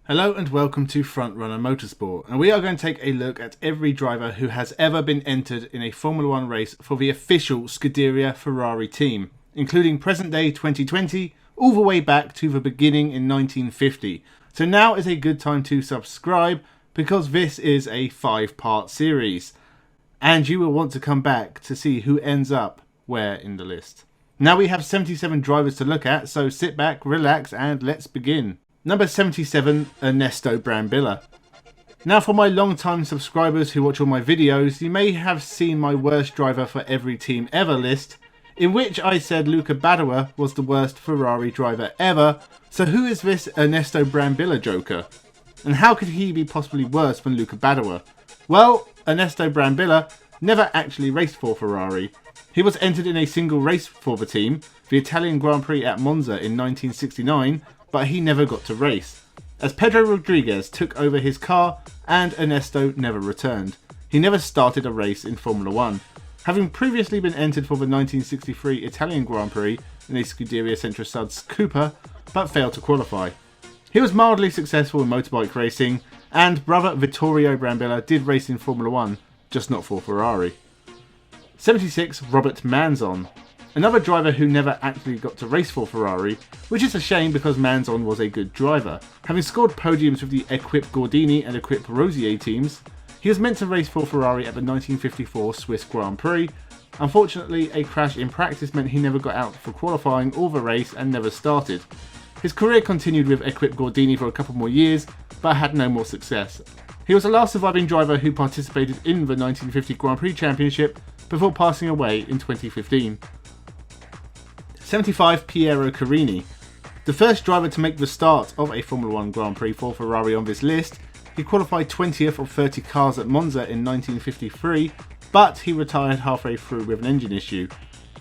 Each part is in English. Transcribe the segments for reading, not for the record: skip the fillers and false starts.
Hello and welcome to Frontrunner Motorsport, and we are going to take a look at every driver who has ever been entered in a Formula 1 race for the official Scuderia Ferrari team, including present day 2020 all the way back to the beginning in 1950. So now is a good time to subscribe because this is a 5-part series and you will want to come back to see who ends up where in the list. Now we have 77 drivers to look at, so sit back, relax and let's begin. Number 77, Ernesto Brambilla. Now for my long-time subscribers who watch all my videos, you may have seen my worst driver for every team ever list, in which I said Luca Badoer was the worst Ferrari driver ever. So who is this Ernesto Brambilla joker? And how could he be possibly worse than Luca Badoer? Well, Ernesto Brambilla never actually raced for Ferrari. He was entered in a single race for the team, the Italian Grand Prix at Monza in 1969, but he never got to race, as Pedro Rodriguez took over his car and Ernesto never returned. He never started a race in Formula 1, having previously been entered for the 1963 Italian Grand Prix in a Scuderia Sentra Suds Cooper, but failed to qualify. He was mildly successful in motorbike racing, and brother Vittorio Brambilla did race in Formula 1, just not for Ferrari. 76, Robert Manzon. Another driver who never actually got to race for Ferrari, which is a shame because Manzon was a good driver. Having scored podiums with the Equip Gordini and Equip Rosier teams, he was meant to race for Ferrari at the 1954 Swiss Grand Prix. Unfortunately, a crash in practice meant he never got out for qualifying or the race and never started. His career continued with Equip Gordini for a couple more years, but had no more success. He was the last surviving driver who participated in the 1950 Grand Prix Championship before passing away in 2015. 75, Piero Carini. The first driver to make the start of a Formula 1 Grand Prix for Ferrari on this list. He qualified 20th of 30 cars at Monza in 1953, but he retired halfway through with an engine issue.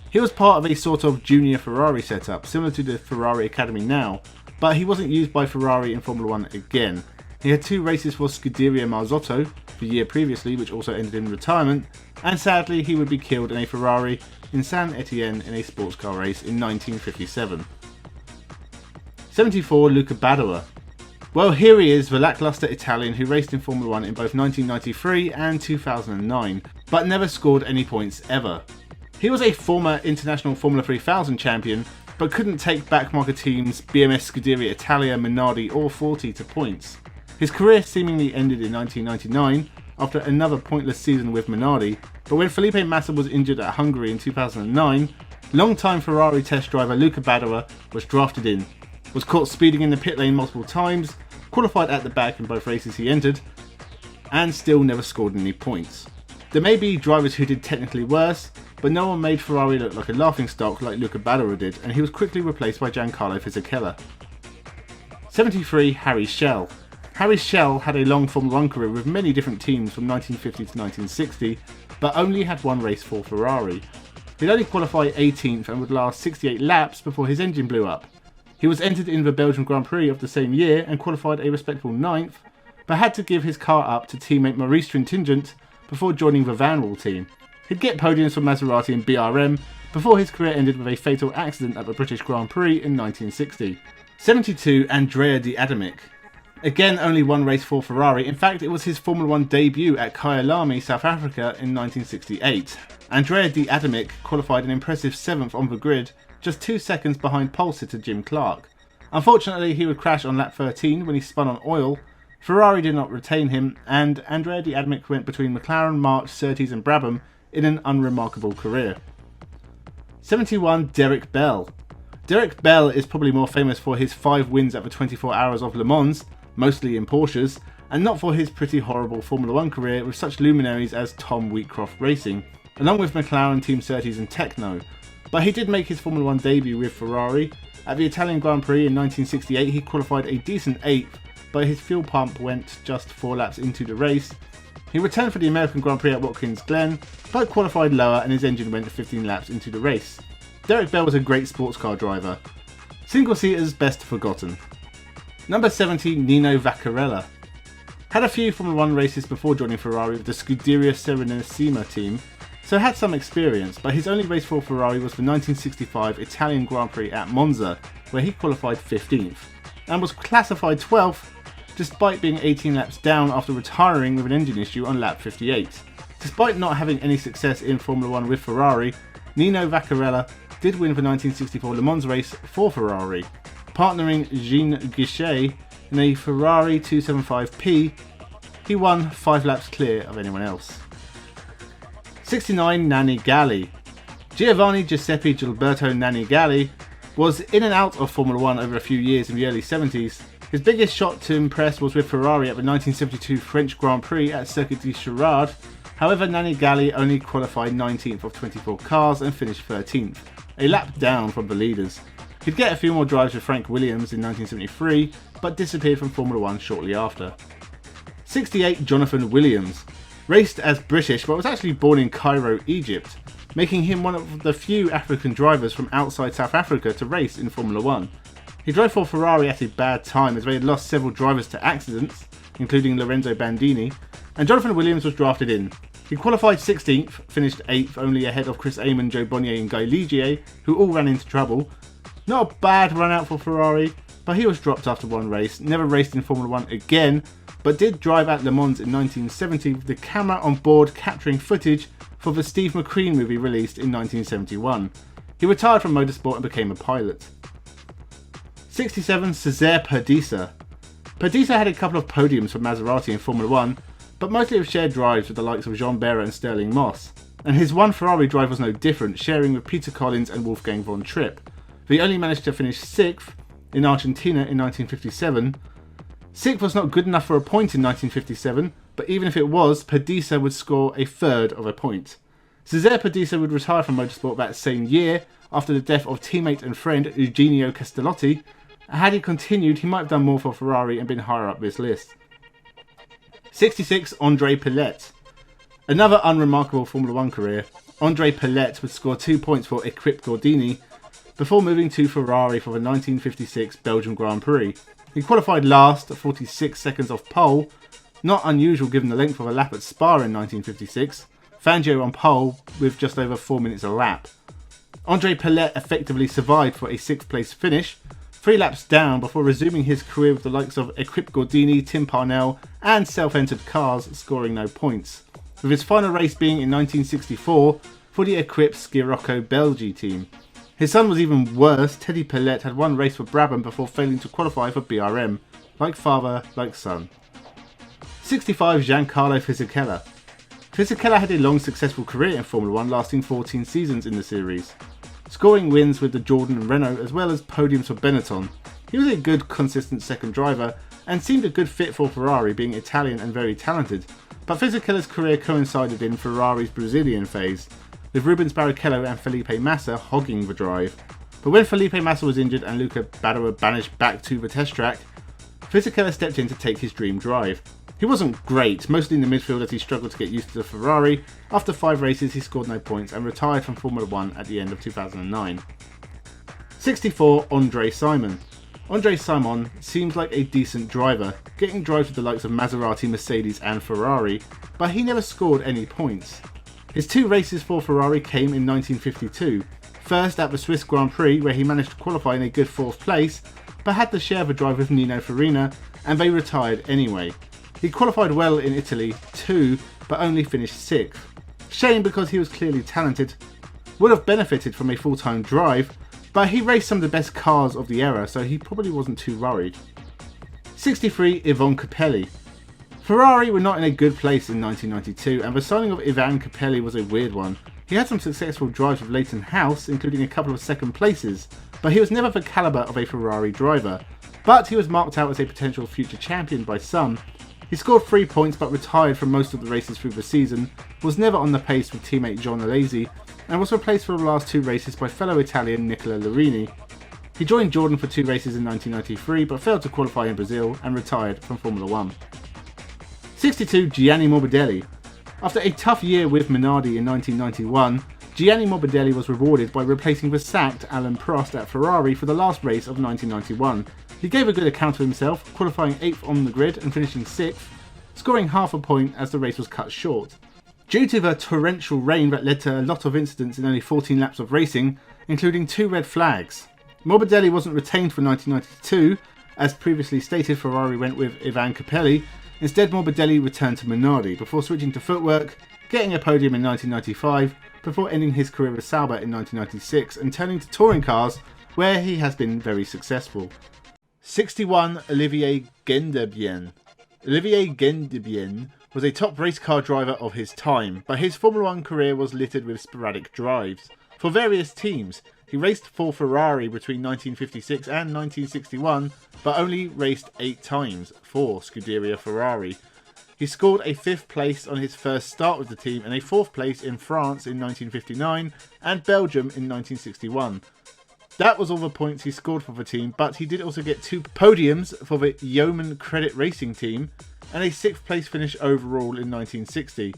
He was part of a sort of junior Ferrari setup, similar to the Ferrari Academy now, but he wasn't used by Ferrari in Formula 1 again. He had 2 races for Scuderia Marzotto the year previously, which also ended in retirement, and sadly he would be killed in a Ferrari in Saint Etienne in a sports car race in 1957. 74, Luca Badoer. Well, here he is, the lackluster Italian who raced in Formula 1 in both 1993 and 2009, but never scored any points ever. He was a former international Formula 3000 champion, but couldn't take backmarker teams BMS Scuderia Italia, Minardi or Forti to points. His career seemingly ended in 1999 after another pointless season with Minardi, but when Felipe Massa was injured at Hungary in 2009, long-time Ferrari test driver Luca Badoer was drafted in, was caught speeding in the pit lane multiple times, qualified at the back in both races he entered, and still never scored any points. There may be drivers who did technically worse, but no one made Ferrari look like a laughingstock like Luca Badoer did, and he was quickly replaced by Giancarlo Fisichella. 73, Harry Schell. Harry Schell had a long Formula 1 career with many different teams from 1950 to 1960, but only had one race for Ferrari. He'd only qualify 18th and would last 68 laps before his engine blew up. He was entered in the Belgian Grand Prix of the same year and qualified a respectable 9th, but had to give his car up to teammate Maurice Trintignant before joining the Vanwall team. He'd get podiums for Maserati and BRM before his career ended with a fatal accident at the British Grand Prix in 1960. 72, Andrea Di Adamic. Again, only one race for Ferrari. In fact, it was his Formula 1 debut at Kyalami, South Africa in 1968. Andrea Di Adamic qualified an impressive 7th on the grid, just 2 seconds behind pole sitter Jim Clark. Unfortunately, he would crash on lap 13 when he spun on oil. Ferrari did not retain him, and Andrea Di Adamic went between McLaren, March, Surtees and Brabham in an unremarkable career. 71, Derek Bell. Derek Bell is probably more famous for his 5 wins at the 24 Hours of Le Mans, mostly in Porsches, and not for his pretty horrible Formula 1 career with such luminaries as Tom Wheatcroft Racing, along with McLaren, Team Surtees and Techno. But he did make his Formula 1 debut with Ferrari. At the Italian Grand Prix in 1968 he qualified a decent 8th, but his fuel pump went just 4 laps into the race. He returned for the American Grand Prix at Watkins Glen, but qualified lower and his engine went 15 laps into the race. Derek Bell was a great sports car driver. Single-seaters best forgotten. Number 70, Nino Vaccarella. Had a few Formula 1 races before joining Ferrari with the Scuderia Serenissima team, so had some experience, but his only race for Ferrari was the 1965 Italian Grand Prix at Monza, where he qualified 15th, and was classified 12th, despite being 18 laps down after retiring with an engine issue on lap 58. Despite not having any success in Formula 1 with Ferrari, Nino Vaccarella did win the 1964 Le Mans race for Ferrari, partnering Jean Guichet in a Ferrari 275P. He won 5 laps clear of anyone else. 69 Nanni Galli. Giovanni Giuseppe Gilberto Nanni Galli was in and out of Formula 1 over a few years in the early 70s. His biggest shot to impress was with Ferrari at the 1972 French Grand Prix at Circuit de Girard. However, Nanni Galli only qualified 19th of 24 cars and finished 13th, a lap down from the leaders. He'd get a few more drives with Frank Williams in 1973, but disappeared from Formula 1 shortly after. 68 Jonathan Williams. Raced as British but was actually born in Cairo, Egypt, making him one of the few African drivers from outside South Africa to race in Formula 1. He drove for Ferrari at a bad time as they had lost several drivers to accidents, including Lorenzo Bandini, and Jonathan Williams was drafted in. He qualified 16th, finished 8th, only ahead of Chris Amon, Joe Bonnier and Guy Ligier, who all ran into trouble. Not a bad run out for Ferrari, but he was dropped after one race, never raced in Formula 1 again, but did drive at Le Mans in 1970 with the camera on board capturing footage for the Steve McQueen movie released in 1971. He retired from motorsport and became a pilot. 67 Cesare Perdisa. Perdisa had a couple of podiums for Maserati in Formula 1, but mostly have shared drives with the likes of Jean Behra and Sterling Moss, and his one Ferrari drive was no different, sharing with Peter Collins and Wolfgang von Tripp. He only managed to finish 6th in Argentina in 1957. 6th was not good enough for a point in 1957, but even if it was, Perdisa would score a third of a point. Cesare Perdisa would retire from motorsport that same year after the death of teammate and friend Eugenio Castellotti. Had he continued, he might have done more for Ferrari and been higher up this list. 66 André Pillet. Another unremarkable Formula 1 career, André Pillet would score 2 points for Equipe Gordini before moving to Ferrari for the 1956 Belgium Grand Prix. He qualified last at 46 seconds off pole, not unusual given the length of a lap at Spa in 1956, Fangio on pole with just over 4 minutes a lap. André Pillet effectively survived for a 6th place finish, 3 laps down before resuming his career with the likes of Equipe Gordini, Tim Parnell and self-entered cars, scoring no points, with his final race being in 1964 for the Equipe Scirocco Belgi team. His son was even worse. Teddy Pillet had one race for Brabham before failing to qualify for BRM. Like father, like son. 65 Giancarlo Fisichella. Fisichella had a long successful career in Formula 1 lasting 14 seasons in the series, scoring wins with the Jordan and Renault as well as podiums for Benetton. He was a good consistent second driver and seemed a good fit for Ferrari, being Italian and very talented, but Fisichella's career coincided in Ferrari's Brazilian phase, with Rubens Barrichello and Felipe Massa hogging the drive. But when Felipe Massa was injured and Luca Badoer banished back to the test track, Fisichella stepped in to take his dream drive. He wasn't great, mostly in the midfield as he struggled to get used to the Ferrari. After 5 races he scored no points and retired from Formula 1 at the end of 2009. 64 Andre Simon. Andre Simon seems like a decent driver, getting drives with the likes of Maserati, Mercedes and Ferrari, but he never scored any points. His 2 races for Ferrari came in 1952, first at the Swiss Grand Prix where he managed to qualify in a good 4th place, but had to share the drive with Nino Farina and they retired anyway. He qualified well in Italy too, but only finished 6th. Shame because he was clearly talented, would have benefited from a full-time drive, but he raced some of the best cars of the era so he probably wasn't too worried. 63 Yvon Capelli. Ferrari were not in a good place in 1992 and the signing of Ivan Capelli was a weird one. He had some successful drives with Leighton House, including a couple of 2nd places, but he was never the calibre of a Ferrari driver. But he was marked out as a potential future champion by some. He scored 3 points but retired from most of the races through the season, was never on the pace with teammate John Alesi, and was replaced for the last 2 races by fellow Italian Nicola Larini. He joined Jordan for 2 races in 1993 but failed to qualify in Brazil and retired from Formula 1. 62 Gianni Morbidelli. After a tough year with Minardi in 1991, Gianni Morbidelli was rewarded by replacing the sacked Alain Prost at Ferrari for the last race of 1991. He gave a good account of himself, qualifying 8th on the grid and finishing 6th, scoring half a point as the race was cut short. Due to the torrential rain that led to a lot of incidents in only 14 laps of racing, including 2 red flags, Morbidelli wasn't retained for 1992 As previously stated, Ferrari went with Ivan Capelli. Instead, Morbidelli returned to Minardi before switching to footwork, getting a podium in 1995, before ending his career with Sauber in 1996 and turning to touring cars, where he has been very successful. 61. Olivier Gendebien. Olivier Gendebien was a top race car driver of his time, but his Formula 1 career was littered with sporadic drives. For various teams, he raced for Ferrari between 1956 and 1961, but only raced 8 times for Scuderia Ferrari. He scored a 5th place on his first start with the team and a 4th place in France in 1959 and Belgium in 1961. That was all the points he scored for the team, but he did also get 2 podiums for the Yeoman Credit Racing team and a 6th place finish overall in 1960.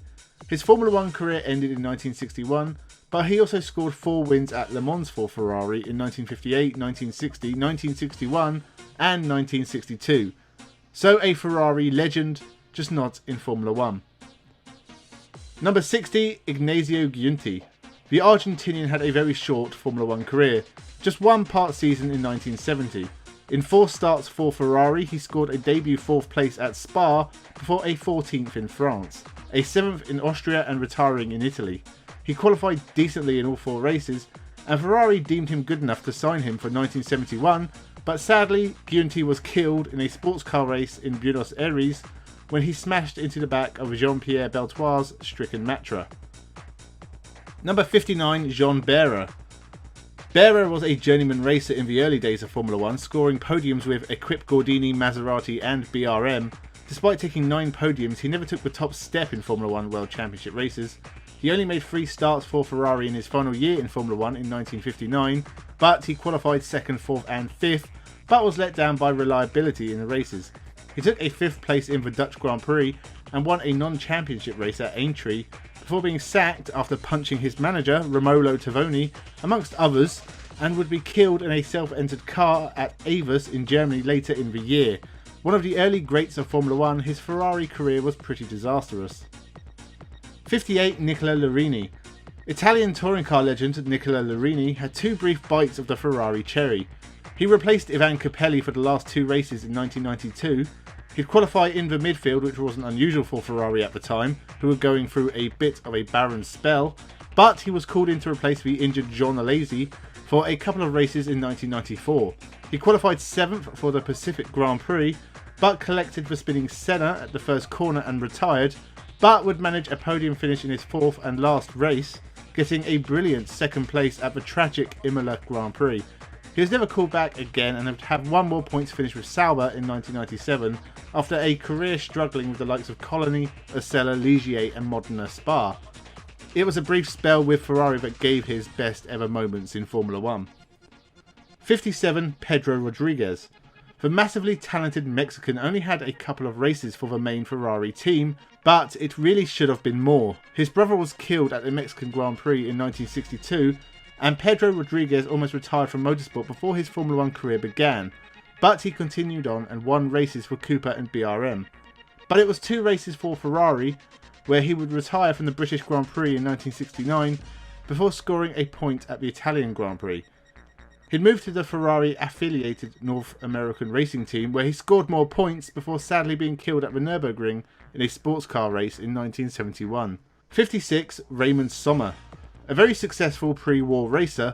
His Formula 1 career ended in 1961, but he also scored 4 wins at Le Mans for Ferrari in 1958, 1960, 1961 and 1962. So a Ferrari legend, just not in Formula 1. Number 60, Ignazio Giunti. The Argentinian had a very short Formula 1 career, just 1 part season in 1970. In 4 starts for Ferrari, he scored a debut 4th place at Spa before a 14th in France, a 7th in Austria and retiring in Italy. He qualified decently in all 4 races, and Ferrari deemed him good enough to sign him for 1971, but sadly Giunti was killed in a sports car race in Buenos Aires when he smashed into the back of Jean-Pierre Beltoir's stricken Matra. Number 59, Jean Behra. Behra was a journeyman racer in the early days of Formula 1, scoring podiums with Equip Gordini, Maserati and BRM. Despite taking 9 podiums, he never took the top step in Formula 1 World Championship races. He only made 3 starts for Ferrari in his final year in Formula 1 in 1959, but he qualified 2nd, 4th and 5th, but was let down by reliability in the races. He took a 5th place in the Dutch Grand Prix and won a non-championship race at Aintree, before being sacked after punching his manager, Romolo Tavoni, amongst others, and would be killed in a self-entered car at Avus in Germany later in the year. One of the early greats of Formula 1, his Ferrari career was pretty disastrous. 58. Nicola Larini. Italian touring car legend Nicola Larini had 2 brief bites of the Ferrari cherry. He replaced Ivan Capelli for the last 2 races in 1992. He'd qualify in the midfield, which wasn't unusual for Ferrari at the time, who were going through a bit of a barren spell, but he was called in to replace the injured John Alesi for a couple of races in 1994. He qualified 7th for the Pacific Grand Prix, but collected the spinning Senna at the first corner and retired, but would manage a podium finish in his 4th and last race, getting a brilliant 2nd place at the tragic Imola Grand Prix. He was never called back again and would have 1 more points finish with Sauber in 1997 after a career struggling with the likes of Colony, Osella, Ligier and Modena Spa. It was a brief spell with Ferrari that gave his best ever moments in Formula 1. 57. Pedro Rodriguez. The massively talented Mexican only had a couple of races for the main Ferrari team, but it really should have been more. His brother was killed at the Mexican Grand Prix in 1962, and Pedro Rodriguez almost retired from motorsport before his Formula 1 career began, but he continued on and won races for Cooper and BRM. But it was 2 races for Ferrari where he would retire from the British Grand Prix in 1969 before scoring a point at the Italian Grand Prix. He'd moved to the Ferrari affiliated North American racing team where he scored more points before sadly being killed at the Nürburgring in a sports car race in 1971. 56. Raymond Sommer. A very successful pre-war racer,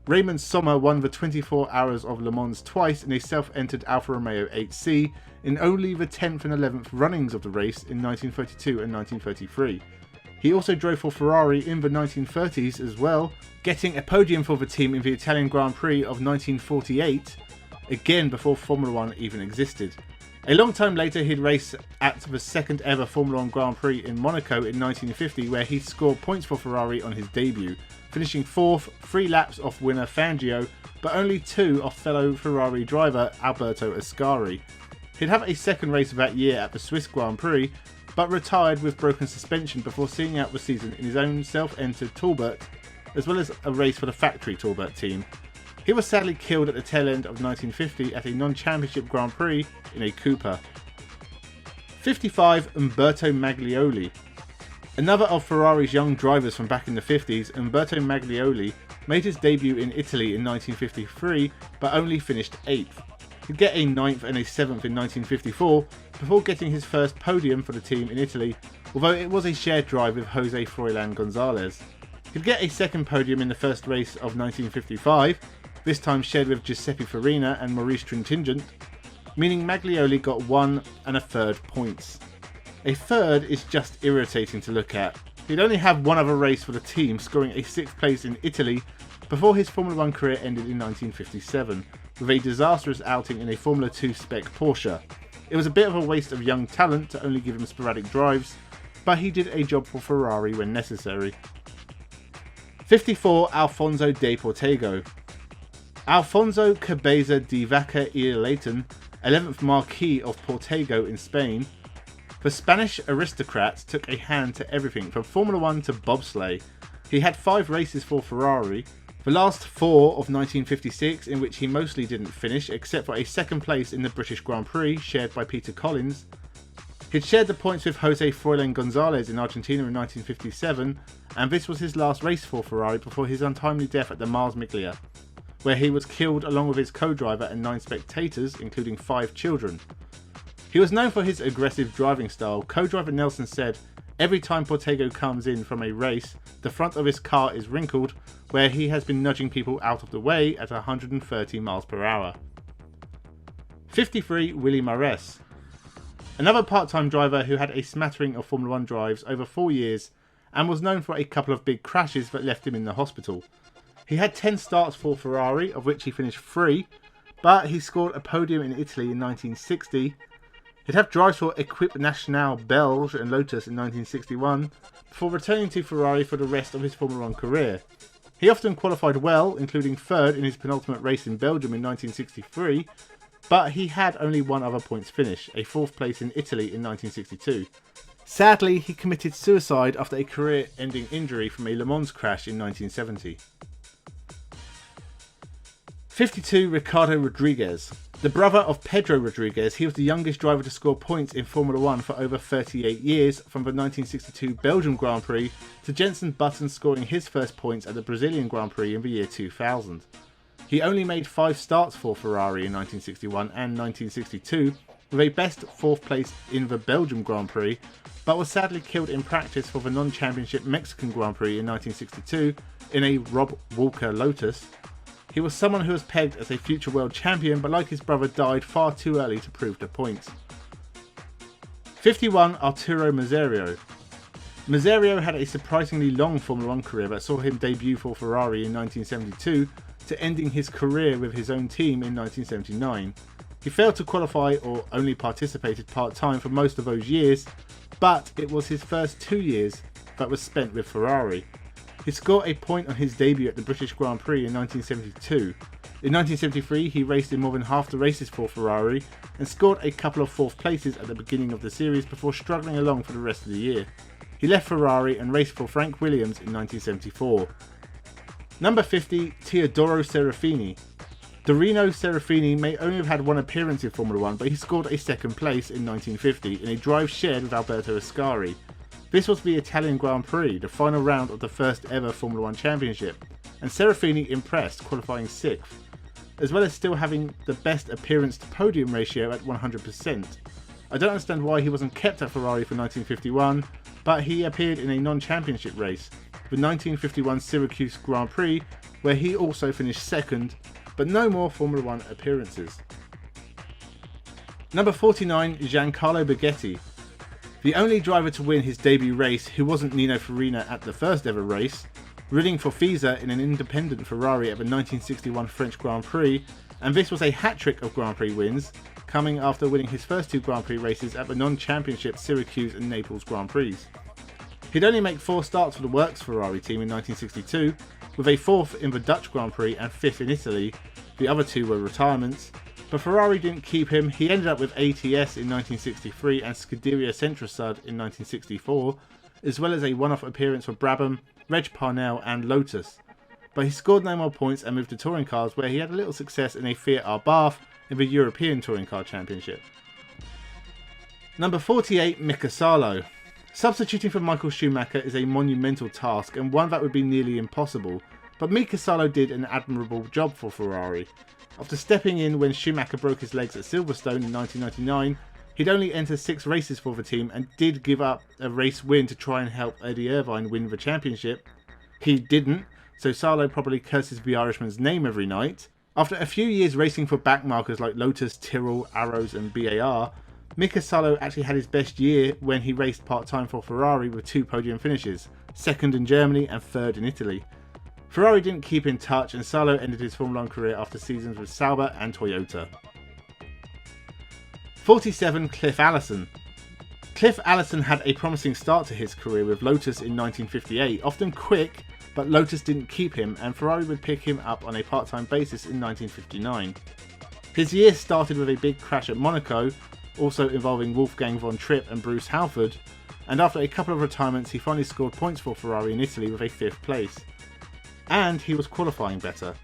Raymond Sommer won the 24 Hours of Le Mans twice in a self-entered Alfa Romeo 8C in only the 10th and 11th runnings of the race in 1932 and 1933. He also drove for Ferrari in the 1930s as well, getting a podium for the team in the Italian Grand Prix of 1948, again before Formula 1 even existed. A long time later he'd race at the 2nd ever Formula 1 Grand Prix in Monaco in 1950 where he scored points for Ferrari on his debut, finishing 4th, 3 laps off winner Fangio, but only 2 off fellow Ferrari driver Alberto Ascari. He'd have a 2nd race of that year at the Swiss Grand Prix, but retired with broken suspension before seeing out the season in his own self-entered Talbot, as well as a race for the factory Talbot team. He was sadly killed at the tail end of 1950 at a non-championship Grand Prix in a Cooper. 55. Umberto Maglioli. Another of Ferrari's young drivers from back in the 50s, Umberto Maglioli made his debut in Italy in 1953 but only finished 8th. He'd get a 9th and a 7th in 1954 before getting his first podium for the team in Italy, although it was a shared drive with Jose Froilan Gonzalez. He'd get a second podium in the first race of 1955, this time shared with Giuseppe Farina and Maurice Trintignant, meaning Maglioli got 1 and a third points. A third is just irritating to look at. He'd only have one other race for the team, scoring a 6th place in Italy before his Formula 1 career ended in 1957, with a disastrous outing in a Formula 2 spec Porsche. It was a bit of a waste of young talent to only give him sporadic drives, but he did a job for Ferrari when necessary. 54. Alfonso de Portego. Alfonso Cabeza de Vaca y Leighton, 11th Marquis of Portego in Spain, the Spanish aristocrat took a hand to everything from Formula 1 to bobsleigh. He had 5 races for Ferrari, the last 4 of 1956 in which he mostly didn't finish except for a 2nd place in the British Grand Prix shared by Peter Collins. He'd shared the points with Jose Froilan Gonzalez in Argentina in 1957, and this was his last race for Ferrari before his untimely death at the Mars Miglia, where he was killed along with his co-driver and 9 spectators, including 5 children. He was known for his aggressive driving style. Co-driver Nelson said, "Every time Portego comes in from a race, the front of his car is wrinkled, where he has been nudging people out of the way at 130 miles per hour." 53. Willie Mares. Another part-time driver who had a smattering of Formula 1 drives over 4 years and was known for a couple of big crashes that left him in the hospital. He had 10 starts for Ferrari, of which he finished 3, but he scored a podium in Italy in 1960. He'd have drives for Equipe Nationale Belge and Lotus in 1961, before returning to Ferrari for the rest of his Formula 1 career. He often qualified well, including 3rd in his penultimate race in Belgium in 1963, but he had only one other points finish, a 4th place in Italy in 1962. Sadly, he committed suicide after a career-ending injury from a Le Mans crash in 1970. 52. Ricardo Rodriguez. The brother of Pedro Rodriguez, he was the youngest driver to score points in Formula 1 for over 38 years, from the 1962 Belgian Grand Prix to Jenson Button scoring his first points at the Brazilian Grand Prix in the year 2000. He only made 5 starts for Ferrari in 1961 and 1962, with a best 4th place in the Belgian Grand Prix, but was sadly killed in practice for the non-championship Mexican Grand Prix in 1962 in a Rob Walker Lotus. He was someone who was pegged as a future world champion, but like his brother died far too early to prove the points. 51. Arturo Merzario. Merzario had a surprisingly long Formula 1 career that saw him debut for Ferrari in 1972 to ending his career with his own team in 1979. He failed to qualify or only participated part-time for most of those years, but it was his first 2 years that was spent with Ferrari. He scored a point on his debut at the British Grand Prix in 1972. In 1973, he raced in more than half the races for Ferrari and scored a couple of 4th places at the beginning of the series before struggling along for the rest of the year. He left Ferrari and raced for Frank Williams in 1974. Number 50. Teodoro Serafini. Dorino Serafini may only have had one appearance in Formula 1, but he scored a 2nd place in 1950 in a drive shared with Alberto Ascari. This was the Italian Grand Prix, the final round of the first ever Formula 1 championship, and Serafini impressed, qualifying 6th, as well as still having the best appearance to podium ratio at 100%. I don't understand why he wasn't kept at Ferrari for 1951, but he appeared in a non-championship race, the 1951 Syracuse Grand Prix, where he also finished 2nd, but no more Formula 1 appearances. Number 49. Giancarlo Baghetti. The only driver to win his debut race who wasn't Nino Farina at the first ever race, ridding for Fisa in an independent Ferrari at the 1961 French Grand Prix, and this was a hat-trick of Grand Prix wins, coming after winning his first 2 Grand Prix races at the non-championship Syracuse and Naples Grand Prix. He'd only make 4 starts for the Works Ferrari team in 1962, with a 4th in the Dutch Grand Prix and 5th in Italy. The other 2 were retirements, but Ferrari didn't keep him. He ended up with ATS in 1963 and Scuderia Centrosud in 1964, as well as a one-off appearance for Brabham, Reg Parnell and Lotus. But he scored no more points and moved to touring cars, where he had a little success in a Fiat Abarth in the European Touring Car Championship. Number 48. Mika Salo. Substituting for Michael Schumacher is a monumental task and one that would be nearly impossible, but Mika Salo did an admirable job for Ferrari. After stepping in when Schumacher broke his legs at Silverstone in 1999, he'd only entered 6 races for the team and did give up a race win to try and help Eddie Irvine win the championship. He didn't, so Salo probably curses the Irishman's name every night. After a few years racing for backmarkers like Lotus, Tyrrell, Arrows and BAR, Mika Salo actually had his best year when he raced part-time for Ferrari with 2 podium finishes, 2nd in Germany and 3rd in Italy. Ferrari didn't keep in touch and Salo ended his Formula 1 career after seasons with Sauber and Toyota. 47. Cliff Allison. Cliff Allison had a promising start to his career with Lotus in 1958, often quick, but Lotus didn't keep him and Ferrari would pick him up on a part-time basis in 1959. His year started with a big crash at Monaco, also involving Wolfgang von Tripp and Bruce Halford, and after a couple of retirements he finally scored points for Ferrari in Italy with a 5th place. And he was qualifying better.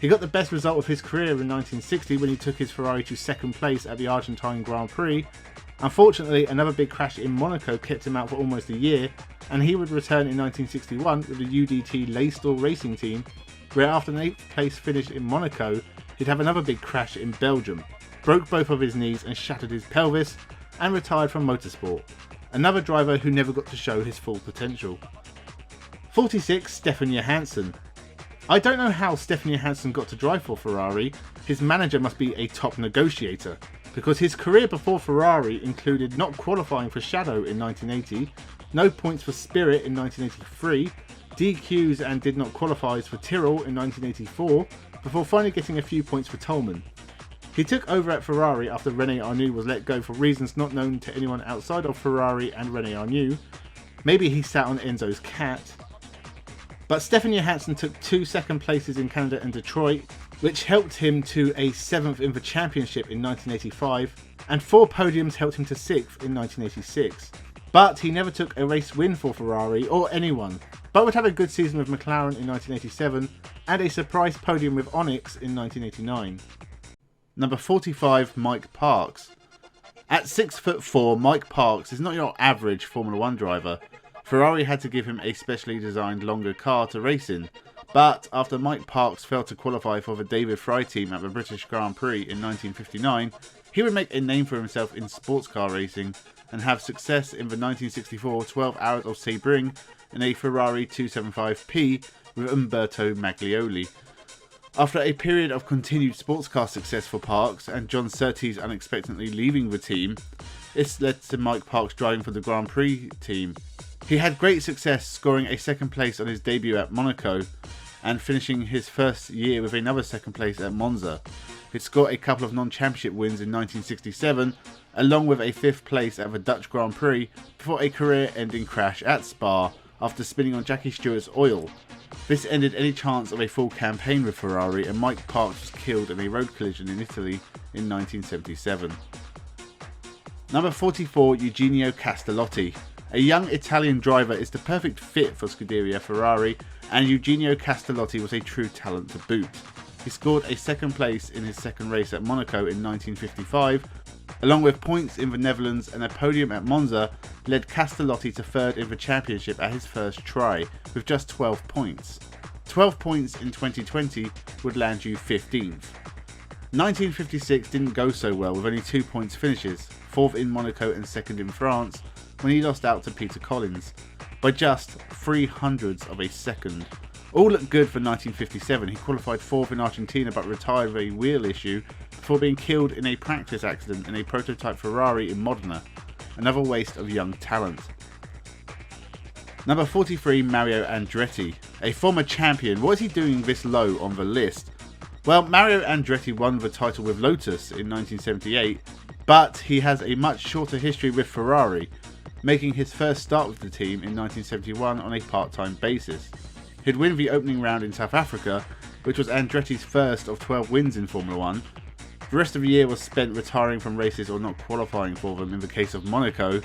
He got the best result of his career in 1960 when he took his Ferrari to 2nd place at the Argentine Grand Prix. Unfortunately, another big crash in Monaco kept him out for almost a year, and he would return in 1961 with the UDT Laystall Racing Team, where after an 8th place finish in Monaco, he'd have another big crash in Belgium, broke both of his knees and shattered his pelvis, and retired from motorsport. Another driver who never got to show his full potential. 46. Stefan Johansson. I don't know how Stefan Johansson got to drive for Ferrari. His manager must be a top negotiator, because his career before Ferrari included not qualifying for Shadow in 1980, no points for Spirit in 1983, DQs and did not qualify for Tyrrell in 1984, before finally getting a few points for Tolman. He took over at Ferrari after René Arnoux was let go for reasons not known to anyone outside of Ferrari and René Arnoux. Maybe he sat on Enzo's cat. But Stefan Johansson took 2 second places in Canada and Detroit, which helped him to a 7th in the championship in 1985, and 4 podiums helped him to 6th in 1986. But he never took a race win for Ferrari or anyone, but would have a good season with McLaren in 1987 and a surprise podium with Onyx in 1989. Number 45, Mike Parks. At 6'4", Mike Parks is not your average Formula 1 driver. Ferrari had to give him a specially designed longer car to race in, but after Mike Parks failed to qualify for the David Fry team at the British Grand Prix in 1959, he would make a name for himself in sports car racing and have success in the 1964 12 Hours of Sebring in a Ferrari 275P with Umberto Maglioli. After a period of continued sports car success for Parks and John Surtees unexpectedly leaving the team, this led to Mike Parks driving for the Grand Prix team. He had great success, scoring a 2nd place on his debut at Monaco and finishing his first year with another 2nd place at Monza. He'd scored a couple of non-championship wins in 1967, along with a 5th place at the Dutch Grand Prix before a career-ending crash at Spa after spinning on Jackie Stewart's oil. This ended any chance of a full campaign with Ferrari, and Mike Parks was killed in a road collision in Italy in 1977. Number 44, Eugenio Castellotti. A young Italian driver is the perfect fit for Scuderia Ferrari, and Eugenio Castellotti was a true talent to boot. He scored a 2nd place in his 2nd race at Monaco in 1955, along with points in the Netherlands, and a podium at Monza led Castellotti to 3rd in the championship at his first try, with just 12 points. 12 points in 2020 would land you 15th. 1956 didn't go so well with only 2 points finishes, 4th in Monaco and 2nd in France, when he lost out to Peter Collins by just 0.03 of a second. All looked good for 1957. He qualified 4th in Argentina but retired with a wheel issue before being killed in a practice accident in a prototype Ferrari in Modena. Another waste of young talent. Number 43, Mario Andretti. A former champion. What is he doing this low on the list? Well, Mario Andretti won the title with Lotus in 1978, but he has a much shorter history with Ferrari, making his first start with the team in 1971 on a part-time basis. He'd win the opening round in South Africa, which was Andretti's first of 12 wins in Formula 1. The rest of the year was spent retiring from races or not qualifying for them in the case of Monaco,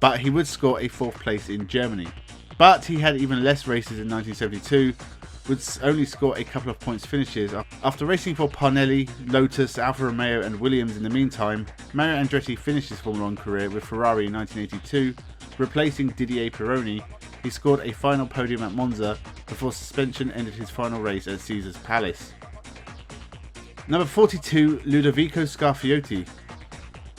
but he would score a 4th place in Germany. But he had even less races in 1972, would only score a couple of points finishes. After racing for Parnelli, Lotus, Alfa Romeo and Williams in the meantime, Mario Andretti finished his Formula 1 career with Ferrari in 1982, replacing Didier Pironi. He scored a final podium at Monza before suspension ended his final race at Caesars Palace. Number 42, Ludovico Scarfiotti.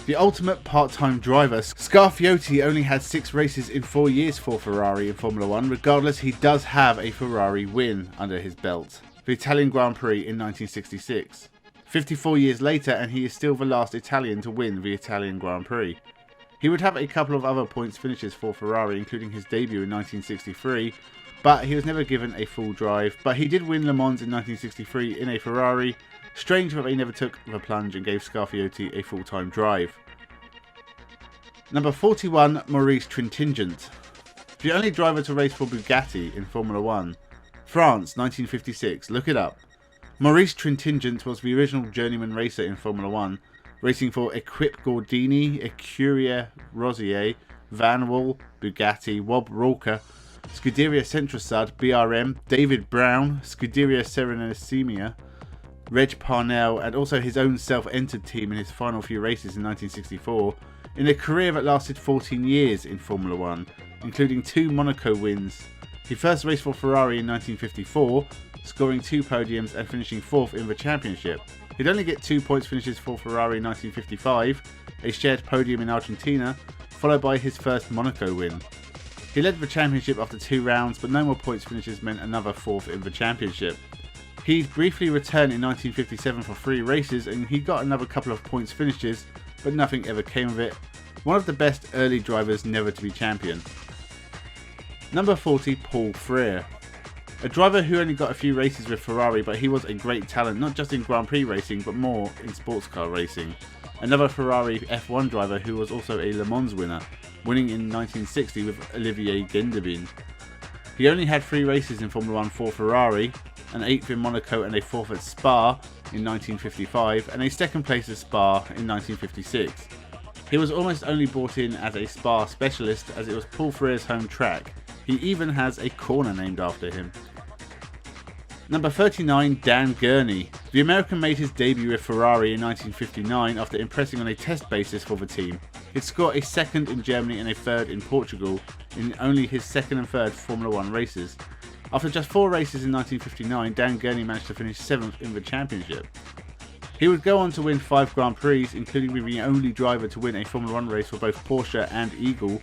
The ultimate part-time driver, Scarfiotti only had 6 races in 4 years for Ferrari in Formula 1. Regardless, he does have a Ferrari win under his belt, the Italian Grand Prix in 1966. 54 years later, and he is still the last Italian to win the Italian Grand Prix. He would have a couple of other points finishes for Ferrari, including his debut in 1963, but he was never given a full drive. But he did win Le Mans in 1963 in a Ferrari. Strange that they never took the plunge and gave Scarfiotti a full-time drive. Number 41, Maurice Trintignant. The only driver to race for Bugatti in Formula 1. France, 1956, look it up. Maurice Trintignant was the original journeyman racer in Formula 1, racing for Equipe Gordini, Ecurie Rosier, Van Wall, Bugatti, Wob Rorke, Scuderia Centrosud, BRM, David Brown, Scuderia Serenissima, Reg Parnell, and also his own self-entered team in his final few races in 1964, in a career that lasted 14 years in Formula 1, including 2 Monaco wins. He first raced for Ferrari in 1954, scoring 2 podiums and finishing 4th in the championship. He'd only get 2 points finishes for Ferrari in 1955, a shared podium in Argentina, followed by his first Monaco win. He led the championship after 2 rounds, but no more points finishes meant another 4th in the championship. He briefly returned in 1957 for 3 races, and he got another couple of points finishes, but nothing ever came of it. One of the best early drivers never to be champion. Number 40, Paul Freire. A driver who only got a few races with Ferrari, but he was a great talent, not just in Grand Prix racing, but more in sports car racing. Another Ferrari F1 driver who was also a Le Mans winner, winning in 1960 with Olivier Gendebien. He only had 3 races in Formula 1 for Ferrari, an 8th in Monaco and a 4th at Spa in 1955, and a 2nd place at Spa in 1956. He was almost only brought in as a Spa specialist, as it was Paul Freire's home track. He even has a corner named after him. Number 39, Dan Gurney. The American made his debut with Ferrari in 1959 after impressing on a test basis for the team. He'd scored a 2nd in Germany and a 3rd in Portugal in only his 2nd and 3rd Formula 1 races. After just 4 races in 1959, Dan Gurney managed to finish 7th in the championship. He would go on to win 5 Grand Prix, including being the only driver to win a Formula 1 race for both Porsche and Eagle.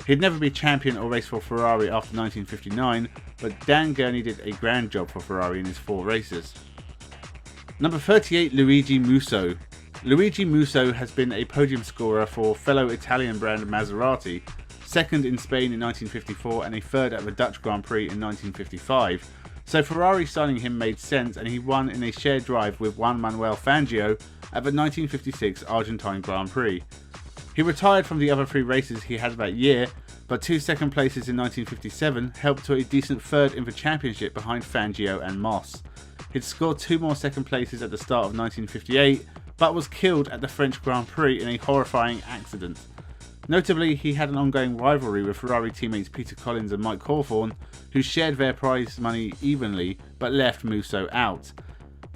He'd never be champion or race for Ferrari after 1959, but Dan Gurney did a grand job for Ferrari in his 4 races. Number 38, Luigi Musso. Luigi Musso has been a podium scorer for fellow Italian brand Maserati, 2nd in Spain in 1954 and a 3rd at the Dutch Grand Prix in 1955. So Ferrari signing him made sense, and he won in a shared drive with Juan Manuel Fangio at the 1956 Argentine Grand Prix. He retired from the other 3 races he had that year, but 2 2nd places in 1957 helped to a decent 3rd in the championship behind Fangio and Moss. He'd scored 2 more 2nd places at the start of 1958, but was killed at the French Grand Prix in a horrifying accident. Notably, he had an ongoing rivalry with Ferrari teammates Peter Collins and Mike Hawthorn, who shared their prize money evenly but left Musso out.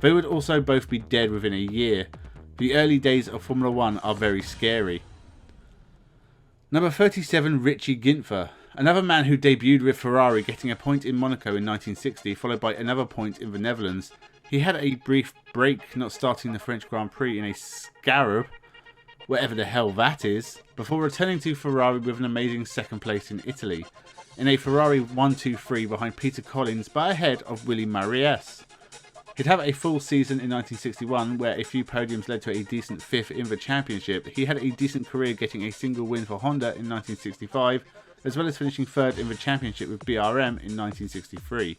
They would also both be dead within a year. The early days of Formula 1 are very scary. Number 37, Richie Ginther. Another man who debuted with Ferrari, getting a point in Monaco in 1960, followed by another point in the Netherlands. He had a brief break, not starting the French Grand Prix in a Scarab, whatever the hell that is, before returning to Ferrari with an amazing 2nd place in Italy, in a Ferrari 1-2-3 behind Peter Collins but ahead of Willy Marias. He'd have a full season in 1961 where a few podiums led to a decent 5th in the championship. He had a decent career, getting a single win for Honda in 1965, as well as finishing 3rd in the championship with BRM in 1963.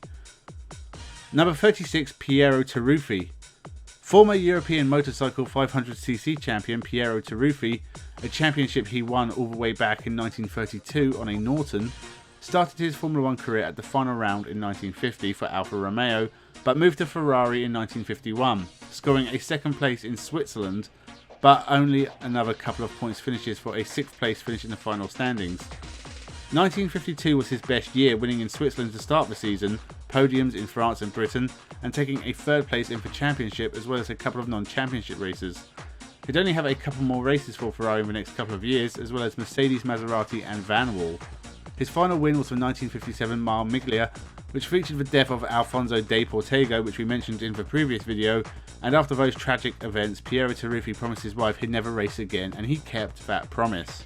Number 36, Piero Taruffi. Former European motorcycle 500cc champion Piero Taruffi, a championship he won all the way back in 1932 on a Norton, started his Formula 1 career at the final round in 1950 for Alfa Romeo, but moved to Ferrari in 1951, scoring a 2nd place in Switzerland, but only another couple of points finishes for a 6th place finish in the final standings. 1952 was his best year, winning in Switzerland to start the season, podiums in France and Britain, and taking a 3rd place in the championship as well as a couple of non-championship races. He'd only have a couple more races for Ferrari in the next couple of years, as well as Mercedes, Maserati and Van Wall. His final win was the 1957 Mile Miglia, which featured the death of Alfonso de Portego, which we mentioned in the previous video, and after those tragic events, Piero Taruffi promised his wife he'd never race again, and he kept that promise.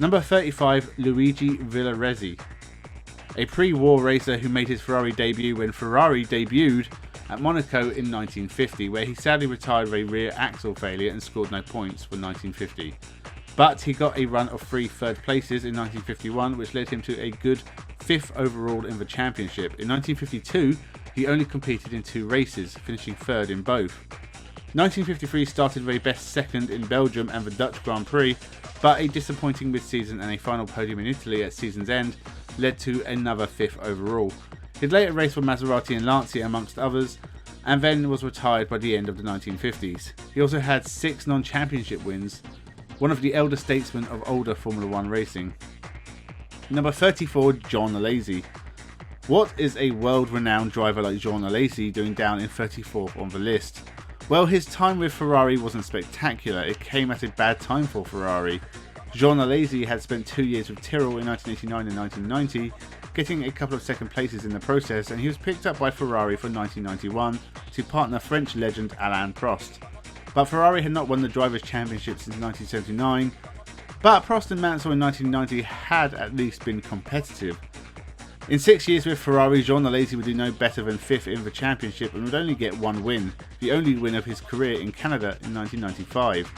Number 35, Luigi Villarezzi, a pre-war racer who made his Ferrari debut when Ferrari debuted at Monaco in 1950, where he sadly retired with a rear axle failure and scored no points for 1950. But he got a run of 3 third places in 1951, which led him to a good 5th overall in the championship. In 1952, he only competed in 2 races, finishing 3rd in both. 1953 started with a best 2nd in Belgium and the Dutch Grand Prix, but a disappointing mid-season and a final podium in Italy at season's end led to another 5th overall. He'd later raced for Maserati and Lancia amongst others, and then was retired by the end of the 1950s. He also had 6 non-championship wins, one of the elder statesmen of older Formula 1 racing. Number 34, Jean Alesi. What is a world-renowned driver like Jean Alesi doing down in 34th on the list? Well, his time with Ferrari wasn't spectacular. It came at a bad time for Ferrari. Jean Alesi had spent 2 years with Tyrrell in 1989 and 1990, getting a couple of second places in the process, and he was picked up by Ferrari for 1991 to partner French legend Alain Prost. But Ferrari had not won the Drivers' Championship since 1979, but Prost and Mansell in 1990 had at least been competitive. In 6 years with Ferrari, Jean Alesi would do no better than 5th in the championship and would only get 1 win, the only win of his career in Canada in 1995.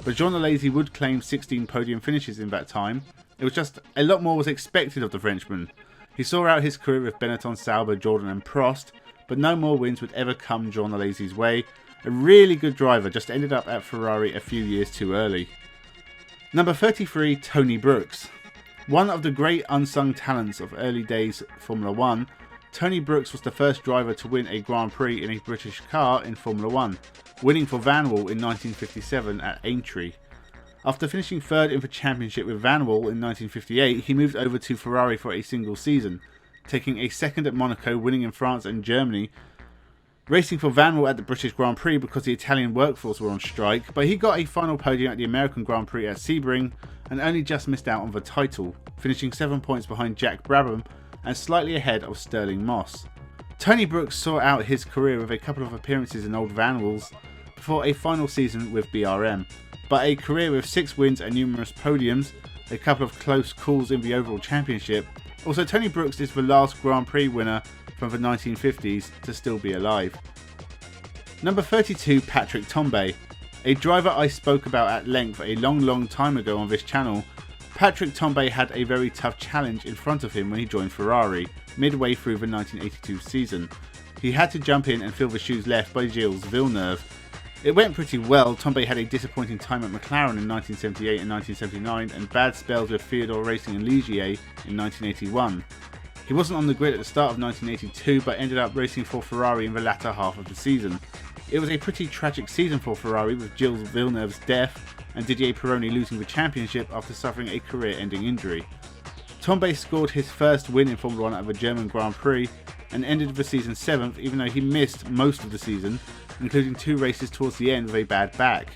But Jean Alesi would claim 16 podium finishes in that time. It was just a lot more was expected of the Frenchman. He saw out his career with Benetton, Sauber, Jordan and Prost, but no more wins would ever come Jean Alesi's way. A really good driver, just ended up at Ferrari a few years too early. Number 33, Tony Brooks. One of the great unsung talents of early days Formula 1, Tony Brooks was the first driver to win a Grand Prix in a British car in Formula 1, winning for Vanwall in 1957 at Aintree. After finishing 3rd in the championship with Vanwall in 1958, he moved over to Ferrari for a single season, taking a 2nd at Monaco, winning in France and Germany, racing for Vanwall at the British Grand Prix because the Italian workforce were on strike, but he got a final podium at the American Grand Prix at Sebring and only just missed out on the title, finishing 7 points behind Jack Brabham and slightly ahead of Sterling Moss. Tony Brooks saw out his career with a couple of appearances in old Vanwalls before a final season with BRM, but a career with 6 wins and numerous podiums, a couple of close calls in the overall championship. Also, Tony Brooks is the last Grand Prix winner from the 1950s to still be alive. Number 32, Patrick Tambay. A driver I spoke about at length a long time ago on this channel. Patrick Tambay had a very tough challenge in front of him when he joined Ferrari, midway through the 1982 season. He had to jump in and fill the shoes left by Gilles Villeneuve. It went pretty well. Tambay had a disappointing time at McLaren in 1978 and 1979 and bad spells with Theodore Racing and Ligier in 1981. He wasn't on the grid at the start of 1982 but ended up racing for Ferrari in the latter half of the season. It was a pretty tragic season for Ferrari with Gilles Villeneuve's death and Didier Pironi losing the championship after suffering a career-ending injury. Tambay scored his first win in Formula 1 at the German Grand Prix and ended the season 7th, even though he missed most of the season, including 2 races towards the end with a bad back.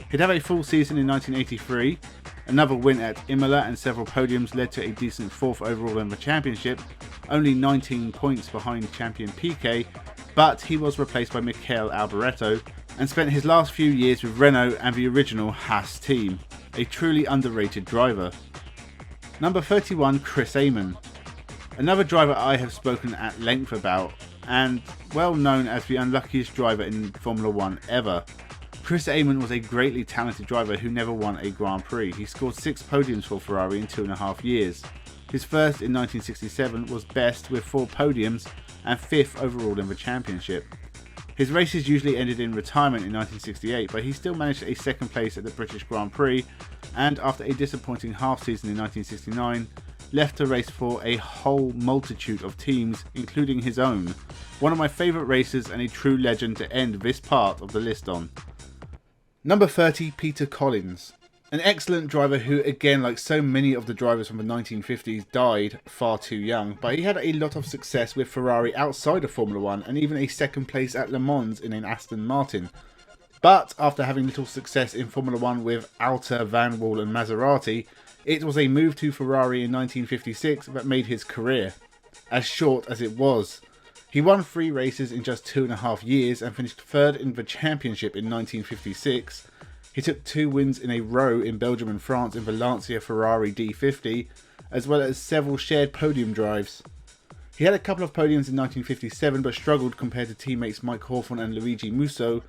He'd have a full season in 1983. Another win at Imola and several podiums led to a decent 4th overall in the championship, only 19 points behind champion Piquet, but he was replaced by Michael Alboreto and spent his last few years with Renault and the original Haas team, a truly underrated driver. Number 31, Chris Amon. Another driver I have spoken at length about, and well known as the unluckiest driver in Formula 1 ever. Chris Amon was a greatly talented driver who never won a Grand Prix. He scored 6 podiums for Ferrari in 2.5 years. His first in 1967 was best with 4 podiums and 5th overall in the championship. His races usually ended in retirement in 1968, but he still managed a 2nd place at the British Grand Prix, and after a disappointing half season in 1969, left to race for a whole multitude of teams, including his own. One of my favourite racers and a true legend to end this part of the list on. Number 30, Peter Collins. An excellent driver who, again, like so many of the drivers from the 1950s, died far too young, but he had a lot of success with Ferrari outside of Formula 1 and even a 2nd place at Le Mans in an Aston Martin. But after having little success in Formula 1 with Alta, Vanwall and Maserati, it was a move to Ferrari in 1956 that made his career, as short as it was. He won 3 races in just 2.5 years and finished 3rd in the championship in 1956. He took 2 wins in a row in Belgium and France in the Lancia Ferrari D50, as well as several shared podium drives. He had a couple of podiums in 1957 but struggled compared to teammates Mike Hawthorn and Luigi Musso.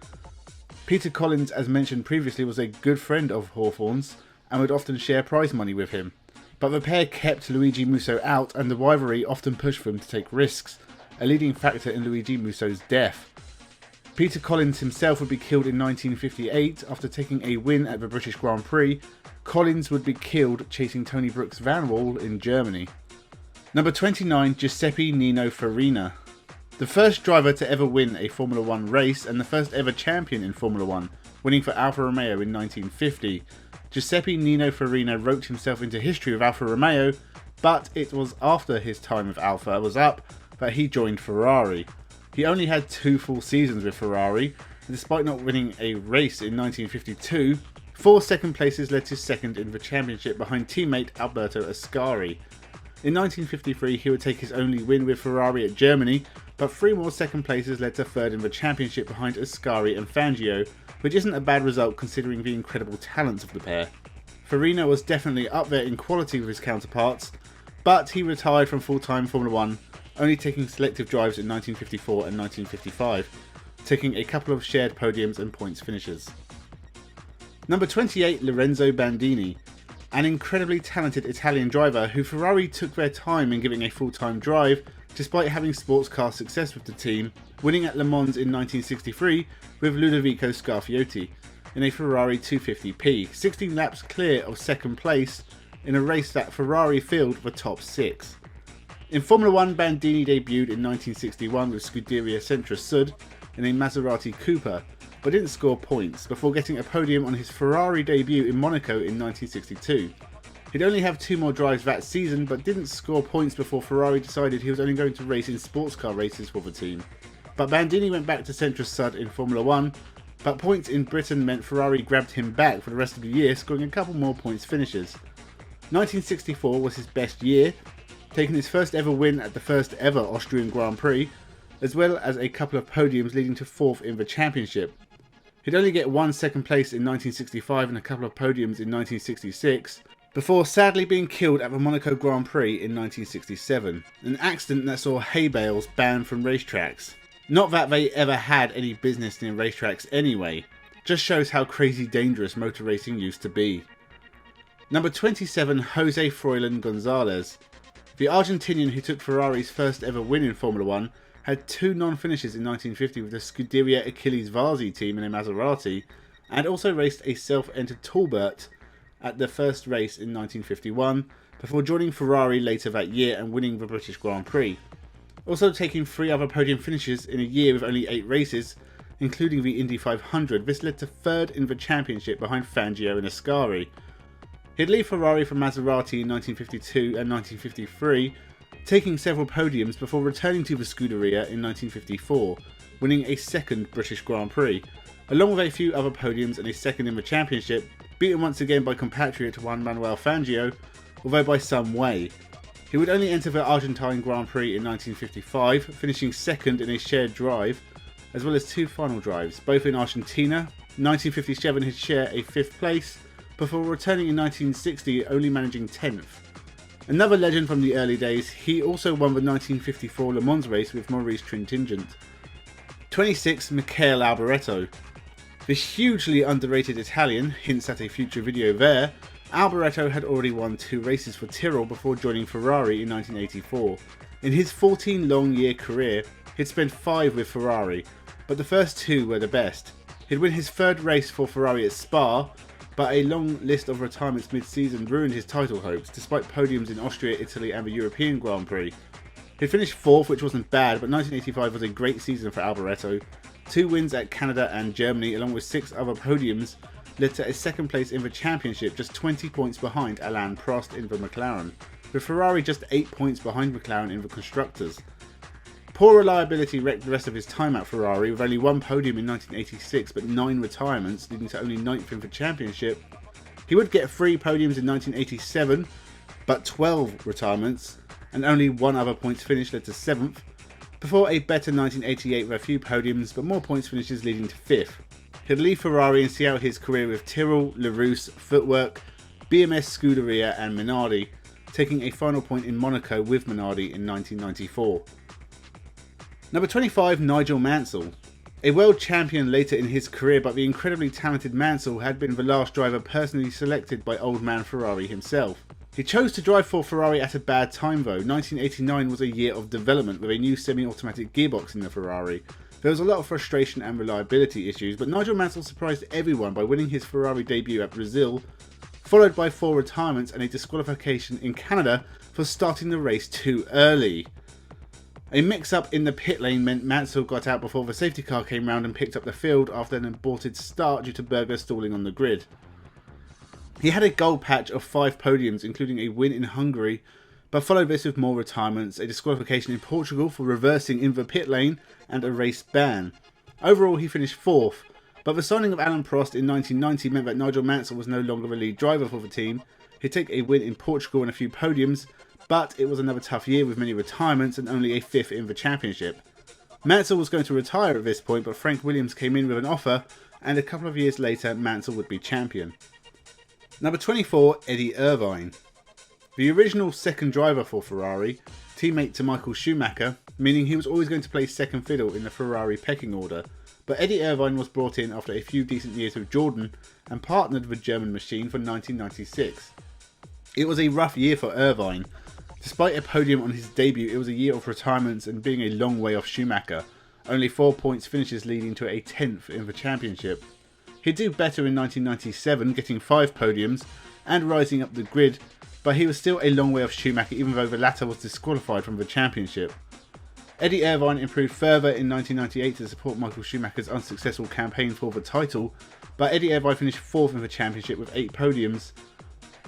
Peter Collins, as mentioned previously, was a good friend of Hawthorn's and would often share prize money with him. But the pair kept Luigi Musso out, and the rivalry often pushed them to take risks, a leading factor in Luigi Musso's death. Peter Collins himself would be killed in 1958 after taking a win at the British Grand Prix. Collins would be killed chasing Tony Brooks' Van Wall in Germany. Number 29, Giuseppe Nino Farina. The first driver to ever win a Formula 1 race and the first ever champion in Formula 1, winning for Alfa Romeo in 1950. Giuseppe Nino Farina wrote himself into history with Alfa Romeo, but it was after his time with Alfa was up that he joined Ferrari. He only had 2 full seasons with Ferrari, and despite not winning a race in 1952, 4 second places led to second in the championship behind teammate Alberto Ascari. In 1953 he would take his only win with Ferrari at Germany, but 3 more second places led to 3rd in the championship behind Ascari and Fangio, which isn't a bad result considering the incredible talents of the pair. Farina was definitely up there in quality with his counterparts, but he retired from full-time Formula 1, only taking selective drives in 1954 and 1955, taking a couple of shared podiums and points finishes. Number 28, Lorenzo Bandini. An incredibly talented Italian driver who Ferrari took their time in giving a full-time drive, despite having sports car success with the team, winning at Le Mans in 1963 with Ludovico Scarfiotti in a Ferrari 250p, 16 laps clear of second place in a race that Ferrari filled the top 6. In Formula 1, Bandini debuted in 1961 with Scuderia Sentra Sud in a Maserati Cooper, but didn't score points before getting a podium on his Ferrari debut in Monaco in 1962. He'd only have 2 more drives that season, but didn't score points before Ferrari decided he was only going to race in sports car races for the team. But Bandini went back to Sentra Sud in Formula 1, but points in Britain meant Ferrari grabbed him back for the rest of the year, scoring a couple more points finishes. 1964 was his best year, taking his first ever win at the first ever Austrian Grand Prix, as well as a couple of podiums leading to 4th in the championship. He'd only get 1 second place in 1965 and a couple of podiums in 1966, before sadly being killed at the Monaco Grand Prix in 1967, an accident that saw hay bales banned from racetracks. Not that they ever had any business in racetracks anyway, just shows how crazy dangerous motor racing used to be. Number 27, Jose Froilan Gonzalez. The Argentinian who took Ferrari's first ever win in Formula 1 had 2 non-finishes in 1950 with the Scuderia Achilles Varzi team in a Maserati, and also raced a self-entered Talbot at the first race in 1951, before joining Ferrari later that year and winning the British Grand Prix. Also taking 3 other podium finishes in a year with only 8 races, including the Indy 500, this led to 3rd in the championship behind Fangio and Ascari. He'd leave Ferrari for Maserati in 1952 and 1953, taking several podiums before returning to the Scuderia in 1954, winning a 2nd British Grand Prix, along with a few other podiums and a 2nd in the championship, beaten once again by compatriot Juan Manuel Fangio, although by some way. He would only enter the Argentine Grand Prix in 1955, finishing 2nd in a shared drive, as well as 2 final drives, both in Argentina. 1957 he'd share a 5th place, before returning in 1960 only managing 10th. Another legend from the early days, he also won the 1954 Le Mans race with Maurice Trintignant. 26, Michele Alboreto. The hugely underrated Italian, hints at a future video there, Alboreto had already won 2 races for Tyrrell before joining Ferrari in 1984. In his 14-long-year career, he'd spent 5 with Ferrari, but the first 2 were the best. He'd win his 3rd race for Ferrari at Spa, but a long list of retirements mid-season ruined his title hopes, despite podiums in Austria, Italy and the European Grand Prix. He finished 4th, which wasn't bad, but 1985 was a great season for Alboreto. 2 wins at Canada and Germany, along with 6 other podiums, led to a 2nd place in the championship, just 20 points behind Alain Prost in the McLaren, with Ferrari just 8 points behind McLaren in the Constructors. Poor reliability wrecked the rest of his time at Ferrari, with only 1 podium in 1986 but 9 retirements, leading to only 9th in the championship. He would get 3 podiums in 1987, but 12 retirements, and only 1 other points finish led to 7th. before a better 1988 with a few podiums but more points finishes leading to 5th. He'd leave Ferrari and see out his career with Tyrrell, LaRousse, Footwork, BMS Scuderia and Minardi, taking a final point in Monaco with Minardi in 1994. Number 25, Nigel Mansell. A world champion later in his career, but the incredibly talented Mansell had been the last driver personally selected by old man Ferrari himself. He chose to drive for Ferrari at a bad time though. 1989 was a year of development with a new semi-automatic gearbox in the Ferrari. There was a lot of frustration and reliability issues, but Nigel Mansell surprised everyone by winning his Ferrari debut at Brazil, followed by 4 retirements and a disqualification in Canada for starting the race too early. A mix-up in the pit lane meant Mansell got out before the safety car came round and picked up the field after an aborted start due to Berger stalling on the grid. He had a gold patch of 5 podiums, including a win in Hungary, but followed this with more retirements, a disqualification in Portugal for reversing in the pit lane, and a race ban. Overall, he finished 4th, but the signing of Alain Prost in 1990 meant that Nigel Mansell was no longer the lead driver for the team. He'd take a win in Portugal and a few podiums, but it was another tough year with many retirements and only a 5th in the championship. Mansell was going to retire at this point, but Frank Williams came in with an offer, and a couple of years later Mansell would be champion. Number 24, Eddie Irvine. The original second driver for Ferrari, teammate to Michael Schumacher, meaning he was always going to play second fiddle in the Ferrari pecking order, but Eddie Irvine was brought in after a few decent years with Jordan and partnered with German Machine for 1996. It was a rough year for Irvine. Despite a podium on his debut, it was a year of retirements and being a long way off Schumacher, only 4 points finishes leading to a 10th in the championship. He'd do better in 1997, getting 5 podiums and rising up the grid, but he was still a long way off Schumacher even though the latter was disqualified from the championship. Eddie Irvine improved further in 1998 to support Michael Schumacher's unsuccessful campaign for the title, but Eddie Irvine finished 4th in the championship with 8 podiums,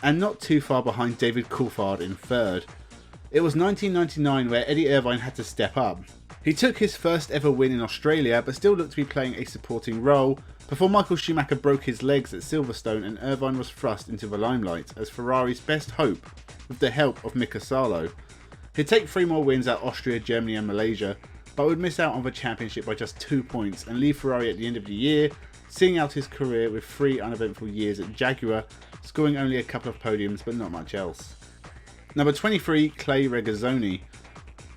and not too far behind David Coulthard in 3rd. It was 1999 where Eddie Irvine had to step up. He took his first ever win in Australia, but still looked to be playing a supporting role, before Michael Schumacher broke his legs at Silverstone and Irvine was thrust into the limelight as Ferrari's best hope with the help of Mika Salo. He'd take 3 more wins at Austria, Germany and Malaysia, but would miss out on the championship by just 2 points and leave Ferrari at the end of the year, seeing out his career with 3 uneventful years at Jaguar, scoring only a couple of podiums but not much else. Number 23, Clay Regazzoni.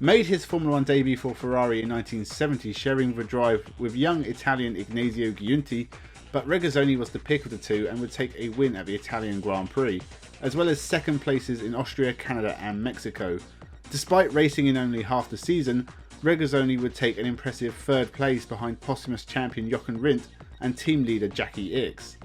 Made his Formula 1 debut for Ferrari in 1970, sharing the drive with young Italian Ignazio Giunti, but Regazzoni was the pick of the two and would take a win at the Italian Grand Prix, as well as second places in Austria, Canada and Mexico. Despite racing in only half the season, Regazzoni would take an impressive 3rd place behind posthumous champion Jochen Rindt and team leader Jackie Ickx.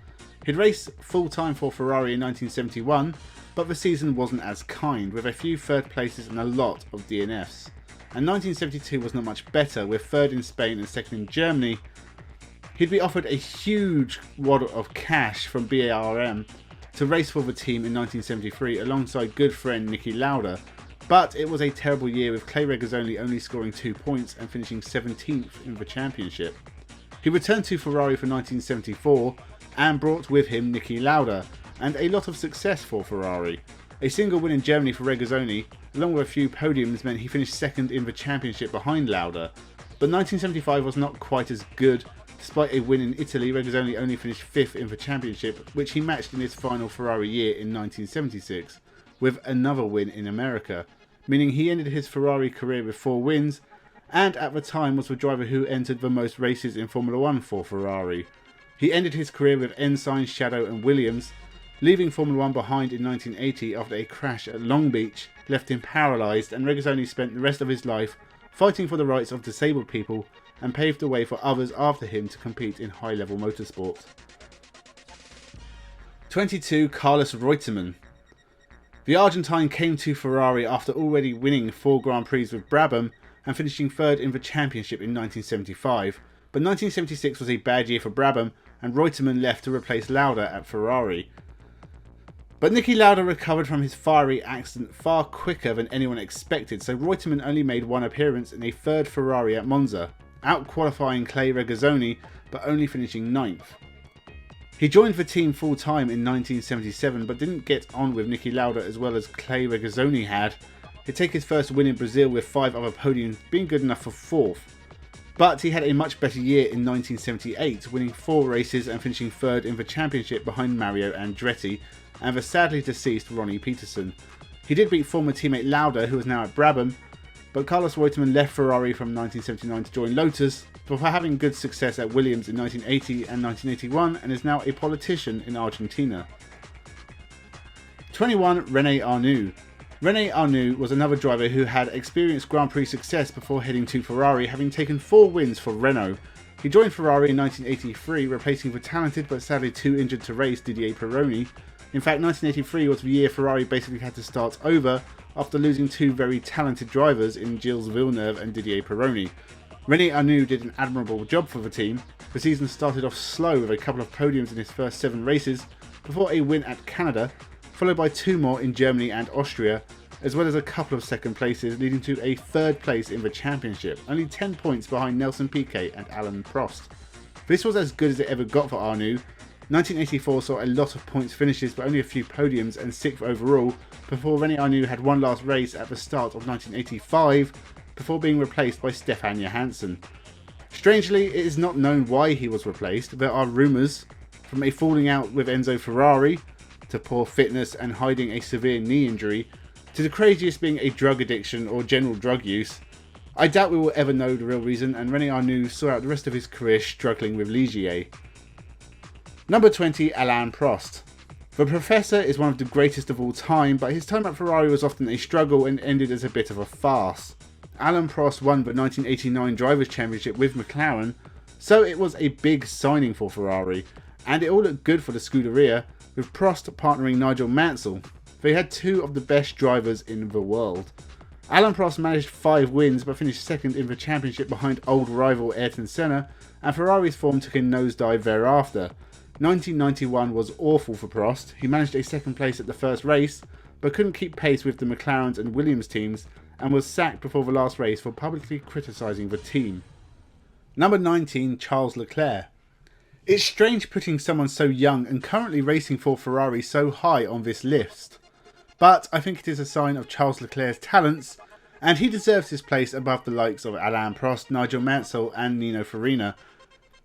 He'd race full-time for Ferrari in 1971, but the season wasn't as kind, with a few 3rd places and a lot of DNFs. And 1972 was not much better, with 3rd in Spain and 2nd in Germany. He'd be offered a huge wad of cash from BARM to race for the team in 1973 alongside good friend Niki Lauda, but it was a terrible year with Clay Regazzoni only scoring 2 points and finishing 17th in the championship. He returned to Ferrari for 1974 and brought with him Niki Lauda, and a lot of success for Ferrari. A single win in Germany for Regazzoni, along with a few podiums, meant he finished 2nd in the championship behind Lauda. But 1975 was not quite as good. Despite a win in Italy, Regazzoni only finished 5th in the championship, which he matched in his final Ferrari year in 1976, with another win in America, meaning he ended his Ferrari career with 4 wins, and at the time was the driver who entered the most races in Formula 1 for Ferrari. He ended his career with Ensign, Shadow and Williams, leaving Formula 1 behind in 1980 after a crash at Long Beach left him paralysed, and Regazzoni spent the rest of his life fighting for the rights of disabled people and paved the way for others after him to compete in high-level motorsport. 22. Carlos Reutemann. The Argentine came to Ferrari after already winning 4 Grand Prix with Brabham and finishing 3rd in the championship in 1975, but 1976 was a bad year for Brabham and Reutemann left to replace Lauda at Ferrari. But Niki Lauda recovered from his fiery accident far quicker than anyone expected, so Reutemann only made 1 appearance in a 3rd Ferrari at Monza, out-qualifying Clay Regazzoni but only finishing 9th. He joined the team full-time in 1977 but didn't get on with Niki Lauda as well as Clay Regazzoni had. He'd take his first win in Brazil with 5 other podiums being good enough for 4th. But he had a much better year in 1978, winning 4 races and finishing 3rd in the championship behind Mario Andretti and the sadly deceased Ronnie Peterson. He did beat former teammate Lauda, who was now at Brabham, but Carlos Reutemann left Ferrari from 1979 to join Lotus before having good success at Williams in 1980 and 1981 and is now a politician in Argentina. 21. René Arnoux. René Arnoux was another driver who had experienced Grand Prix success before heading to Ferrari, having taken 4 wins for Renault. He joined Ferrari in 1983, replacing the talented but sadly too injured to race Didier Pironi. In fact, 1983 was the year Ferrari basically had to start over after losing 2 very talented drivers in Gilles Villeneuve and Didier Pironi. René Arnoux did an admirable job for the team. The season started off slow with a couple of podiums in his first 7 races, before a win at Canada, followed by 2 more in Germany and Austria, as well as a couple of second places, leading to a 3rd place in the championship, only 10 points behind Nelson Piquet and Alain Prost. This was as good as it ever got for Arnoux. 1984 saw a lot of points finishes but only a few podiums and 6th overall, before René Arnoux had one last race at the start of 1985 before being replaced by Stefan Johansson. Strangely, it is not known why he was replaced. There are rumours, from a falling out with Enzo Ferrari, to poor fitness and hiding a severe knee injury, to the craziest being a drug addiction or general drug use. I doubt we will ever know the real reason, and René Arnoux saw out the rest of his career struggling with Ligier. Number 20, Alain Prost. The Professor is one of the greatest of all time, but his time at Ferrari was often a struggle and ended as a bit of a farce. Alain Prost won the 1989 Drivers' Championship with McLaren, so it was a big signing for Ferrari, and it all looked good for the Scuderia, with Prost partnering Nigel Mansell. They had 2 of the best drivers in the world. Alain Prost managed 5 wins but finished 2nd in the championship behind old rival Ayrton Senna, and Ferrari's form took a nosedive thereafter. 1991 was awful for Prost. He managed a 2nd place at the first race, but couldn't keep pace with the McLarens and Williams teams, and was sacked before the last race for publicly criticising the team. Number 19, Charles Leclerc. It's strange putting someone so young and currently racing for Ferrari so high on this list, but I think it is a sign of Charles Leclerc's talents, and he deserves his place above the likes of Alain Prost, Nigel Mansell and Nino Farina.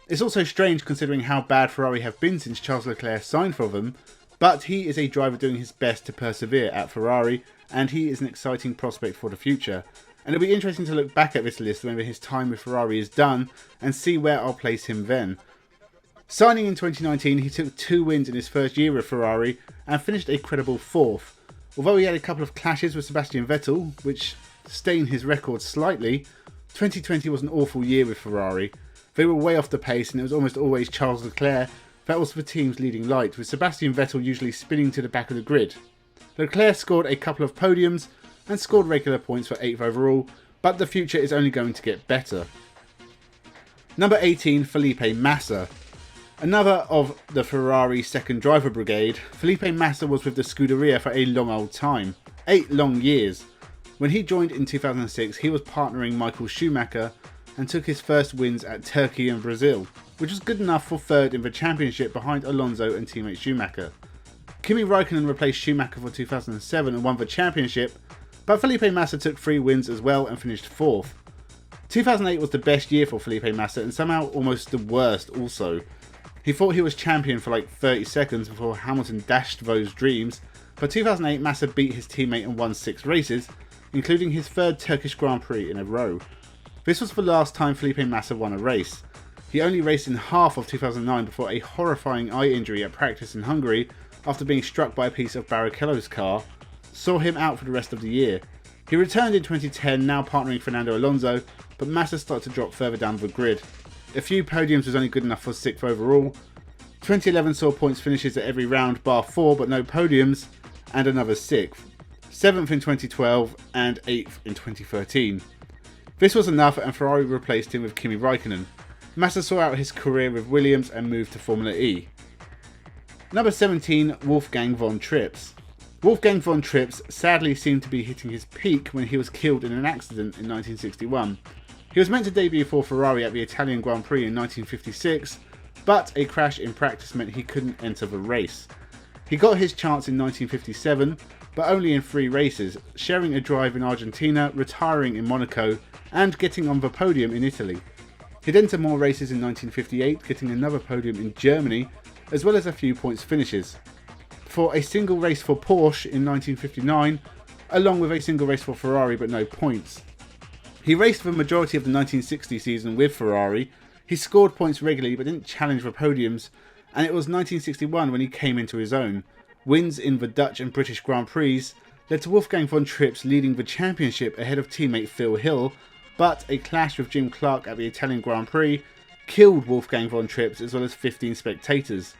It's also strange considering how bad Ferrari have been since Charles Leclerc signed for them, but he is a driver doing his best to persevere at Ferrari, and he is an exciting prospect for the future. And it'll be interesting to look back at this list when his time with Ferrari is done and see where I'll place him then. Signing in 2019, he took 2 wins in his first year with Ferrari and finished a credible 4th. Although he had a couple of clashes with Sebastian Vettel, which stained his record slightly, 2020 was an awful year with Ferrari. They were way off the pace and it was almost always Charles Leclerc that was the team's leading light, with Sebastian Vettel usually spinning to the back of the grid. Leclerc scored a couple of podiums and scored regular points for 8th overall, but the future is only going to get better. Number 18, Felipe Massa. Another of the Ferrari second driver brigade, Felipe Massa was with the Scuderia for a long old time, 8 long years. When he joined in 2006, he was partnering Michael Schumacher and took his first wins at Turkey and Brazil, which was good enough for 3rd in the championship behind Alonso and teammate Schumacher. Kimi Raikkonen replaced Schumacher for 2007 and won the championship, but Felipe Massa took 3 wins as well and finished 4th. 2008 was the best year for Felipe Massa and somehow almost the worst also. He thought he was champion for like 30 seconds before Hamilton dashed those dreams, but 2008 Massa beat his teammate and won 6 races, including his 3rd Turkish Grand Prix in a row. This was the last time Felipe Massa won a race. He only raced in half of 2009 before a horrifying eye injury at practice in Hungary after being struck by a piece of Barrichello's car saw him out for the rest of the year. He returned in 2010, now partnering Fernando Alonso, but Massa started to drop further down the grid. A few podiums was only good enough for 6th overall. 2011 saw points finishes at every round bar 4 but no podiums, and another 6th. 7th in 2012 and 8th in 2013. This was enough and Ferrari replaced him with Kimi Raikkonen. Massa saw out his career with Williams and moved to Formula E. Number 17, Wolfgang von Trips. Wolfgang von Trips sadly seemed to be hitting his peak when he was killed in an accident in 1961. He was meant to debut for Ferrari at the Italian Grand Prix in 1956, but a crash in practice meant he couldn't enter the race. He got his chance in 1957, but only in 3 races, sharing a drive in Argentina, retiring in Monaco, and getting on the podium in Italy. He'd enter more races in 1958, getting another podium in Germany, as well as a few points finishes. For a single race for Porsche in 1959, along with a single race for Ferrari but no points. He raced the majority of the 1960 season with Ferrari. He scored points regularly but didn't challenge for podiums, and it was 1961 when he came into his own. Wins in the Dutch and British Grand Prix led to Wolfgang von Trips leading the championship ahead of teammate Phil Hill, but a clash with Jim Clark at the Italian Grand Prix killed Wolfgang von Trips as well as 15 spectators.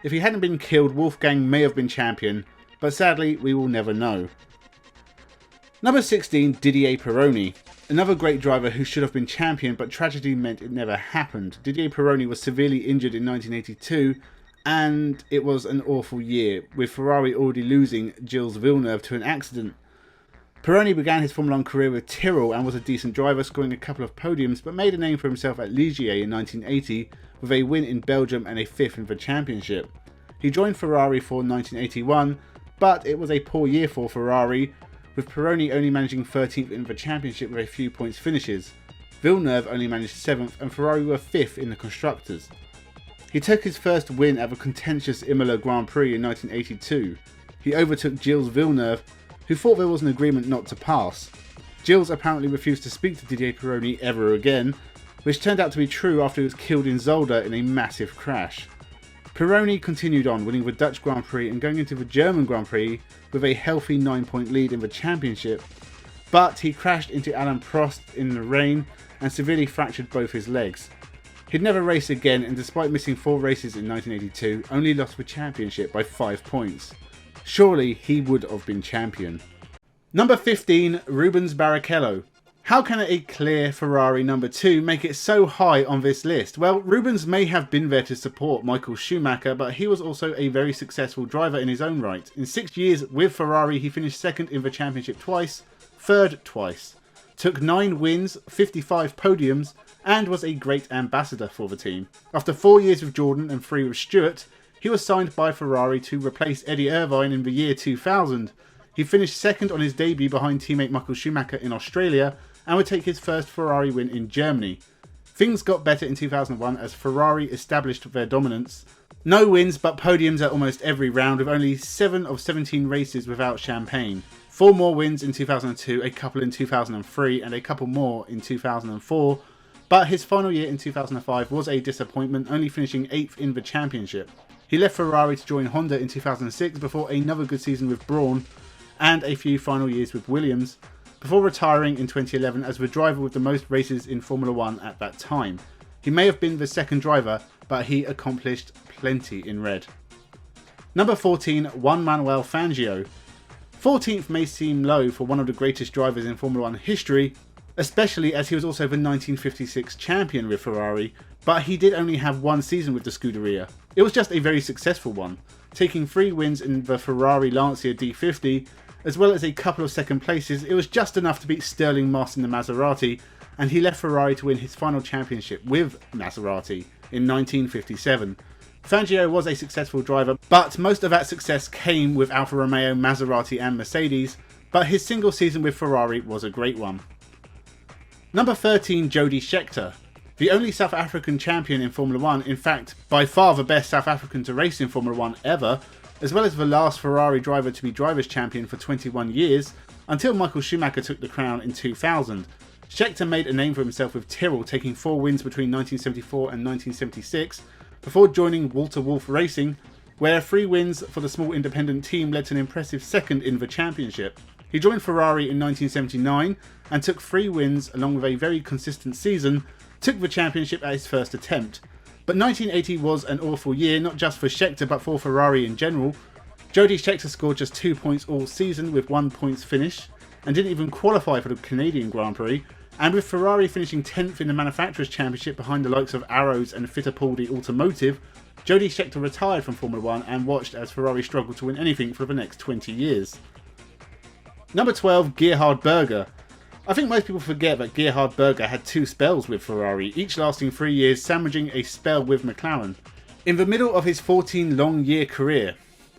If he hadn't been killed, Wolfgang may have been champion, but sadly we will never know. Number 16, Didier Pironi. Another great driver who should have been champion, but tragedy meant it never happened. Didier Pironi was severely injured in 1982, and it was an awful year, with Ferrari already losing Gilles Villeneuve to an accident. Pironi began his Formula 1 career with Tyrrell and was a decent driver, scoring a couple of podiums, but made a name for himself at Ligier in 1980 with a win in Belgium and a 5th in the championship. He joined Ferrari for 1981, but it was a poor year for Ferrari, with Pironi only managing 13th in the championship with a few points finishes. Villeneuve only managed 7th and Ferrari were 5th in the Constructors. He took his first win at the contentious Imola Grand Prix in 1982. He overtook Gilles Villeneuve, who thought there was an agreement not to pass. Gilles apparently refused to speak to Didier Pironi ever again, which turned out to be true after he was killed in Zolder in a massive crash. Pironi continued on, winning the Dutch Grand Prix and going into the German Grand Prix with a healthy 9-point lead in the championship, but he crashed into Alain Prost in the rain and severely fractured both his legs. He'd never race again, and despite missing 4 races in 1982, only lost the championship by 5 points. Surely he would have been champion. Number 15, Rubens Barrichello. How can a clear Ferrari number 2 make it so high on this list? Well, Rubens may have been there to support Michael Schumacher, but he was also a very successful driver in his own right. In 6 years with Ferrari, he finished 2nd in the championship twice, 3rd twice, took 9 wins, 55 podiums, and was a great ambassador for the team. After 4 years with Jordan and 3 with Stewart, he was signed by Ferrari to replace Eddie Irvine in the year 2000. He finished 2nd on his debut behind teammate Michael Schumacher in Australia, and would take his first Ferrari win in Germany. Things got better in 2001 as Ferrari established their dominance. No wins but podiums at almost every round, with only 7 of 17 races without champagne. 4 more wins in 2002, a couple in 2003 and a couple more in 2004, but his final year in 2005 was a disappointment, only finishing 8th in the championship. He left Ferrari to join Honda in 2006 before another good season with Brawn and a few final years with Williams, before retiring in 2011 as the driver with the most races in Formula 1 at that time. He may have been the 2nd driver, but he accomplished plenty in red. Number 14, Juan Manuel Fangio. 14th may seem low for one of the greatest drivers in Formula 1 history, especially as he was also the 1956 champion with Ferrari, but he did only have 1 season with the Scuderia. It was just a very successful one, taking 3 wins in the Ferrari Lancia D50, as well as a couple of 2nd places. It was just enough to beat Sterling Moss in the Maserati, and he left Ferrari to win his final championship with Maserati in 1957. Fangio was a successful driver, but most of that success came with Alfa Romeo, Maserati and Mercedes, but his single season with Ferrari was a great one. Number 13, Jody Scheckter. The only South African champion in Formula 1, in fact by far the best South African to race in Formula 1 ever, as well as the last Ferrari driver to be Drivers' Champion for 21 years, until Michael Schumacher took the crown in 2000. Scheckter made a name for himself with Tyrrell, taking 4 wins between 1974 and 1976, before joining Walter Wolf Racing, where 3 wins for the small independent team led to an impressive 2nd in the championship. He joined Ferrari in 1979 and took 3 wins along with a very consistent season, took the championship at his first attempt. But 1980 was an awful year, not just for Scheckter but for Ferrari in general. Jody Scheckter scored just 2 points all season with 1 points finish, and didn't even qualify for the Canadian Grand Prix, and with Ferrari finishing 10th in the Manufacturers' Championship behind the likes of Arrows and Fittipaldi Automotive, Jody Scheckter retired from Formula 1 and watched as Ferrari struggled to win anything for the next 20 years. Number 12, Gerhard Berger. I think most people forget that Gerhard Berger had 2 spells with Ferrari, each lasting 3 years, sandwiching a spell with McLaren. In the middle of his 14 long year career,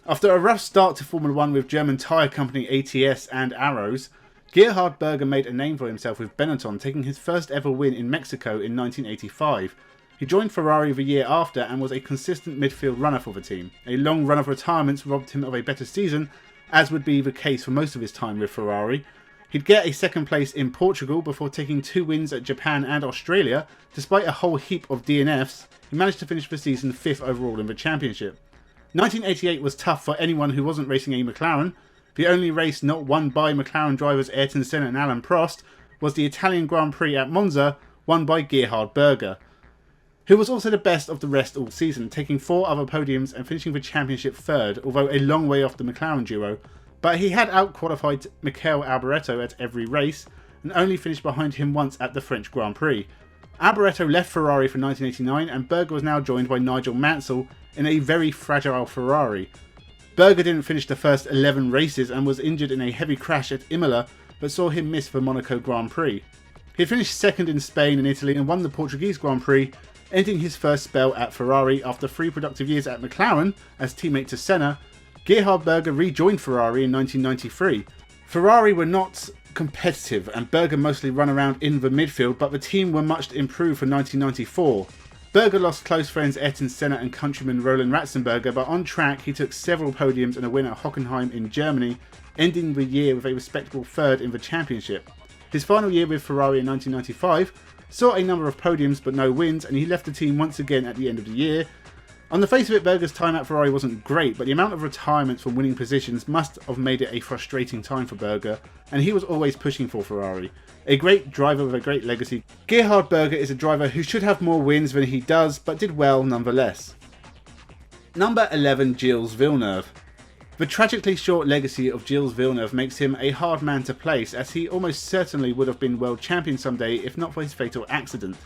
After a rough start to Formula 1 with German tyre company ATS and Arrows, Gerhard Berger made a name for himself with Benetton, taking his first ever win in Mexico in 1985. He joined Ferrari the year after and was a consistent midfield runner for the team. A long run of retirements robbed him of a better season, as would be the case for most of his time with Ferrari. He'd get a second place in Portugal before taking 2 wins at Japan and Australia. Despite a whole heap of DNFs, he managed to finish the season 5th overall in the championship. 1988 was tough for anyone who wasn't racing a McLaren. The only race not won by McLaren drivers Ayrton Senna and Alain Prost was the Italian Grand Prix at Monza, won by Gerhard Berger, who was also the best of the rest all season, taking 4 other podiums and finishing the championship 3rd, although a long way off the McLaren duo. But he had out-qualified Mikel Alboreto at every race, and only finished behind him once at the French Grand Prix. Alboreto left Ferrari for 1989, and Berger was now joined by Nigel Mansell in a very fragile Ferrari. Berger didn't finish the first 11 races and was injured in a heavy crash at Imola, but saw him miss the Monaco Grand Prix. He finished 2nd in Spain and Italy and won the Portuguese Grand Prix, ending his first spell at Ferrari after 3 productive years at McLaren as teammate to Senna. Gerhard Berger rejoined Ferrari in 1993. Ferrari were not competitive and Berger mostly ran around in the midfield, but the team were much improved for 1994. Berger lost close friends Ayrton Senna and countryman Roland Ratzenberger, but on track he took several podiums and a win at Hockenheim in Germany, ending the year with a respectable 3rd in the championship. His final year with Ferrari in 1995 saw a number of podiums but no wins, and he left the team once again at the end of the year. On the face of it, Berger's time at Ferrari wasn't great, but the amount of retirements from winning positions must have made it a frustrating time for Berger, and he was always pushing for Ferrari. A great driver with a great legacy, Gerhard Berger is a driver who should have more wins than he does, but did well nonetheless. Number 11, Gilles Villeneuve. The tragically short legacy of Gilles Villeneuve makes him a hard man to place, as he almost certainly would have been world champion someday if not for his fatal accident.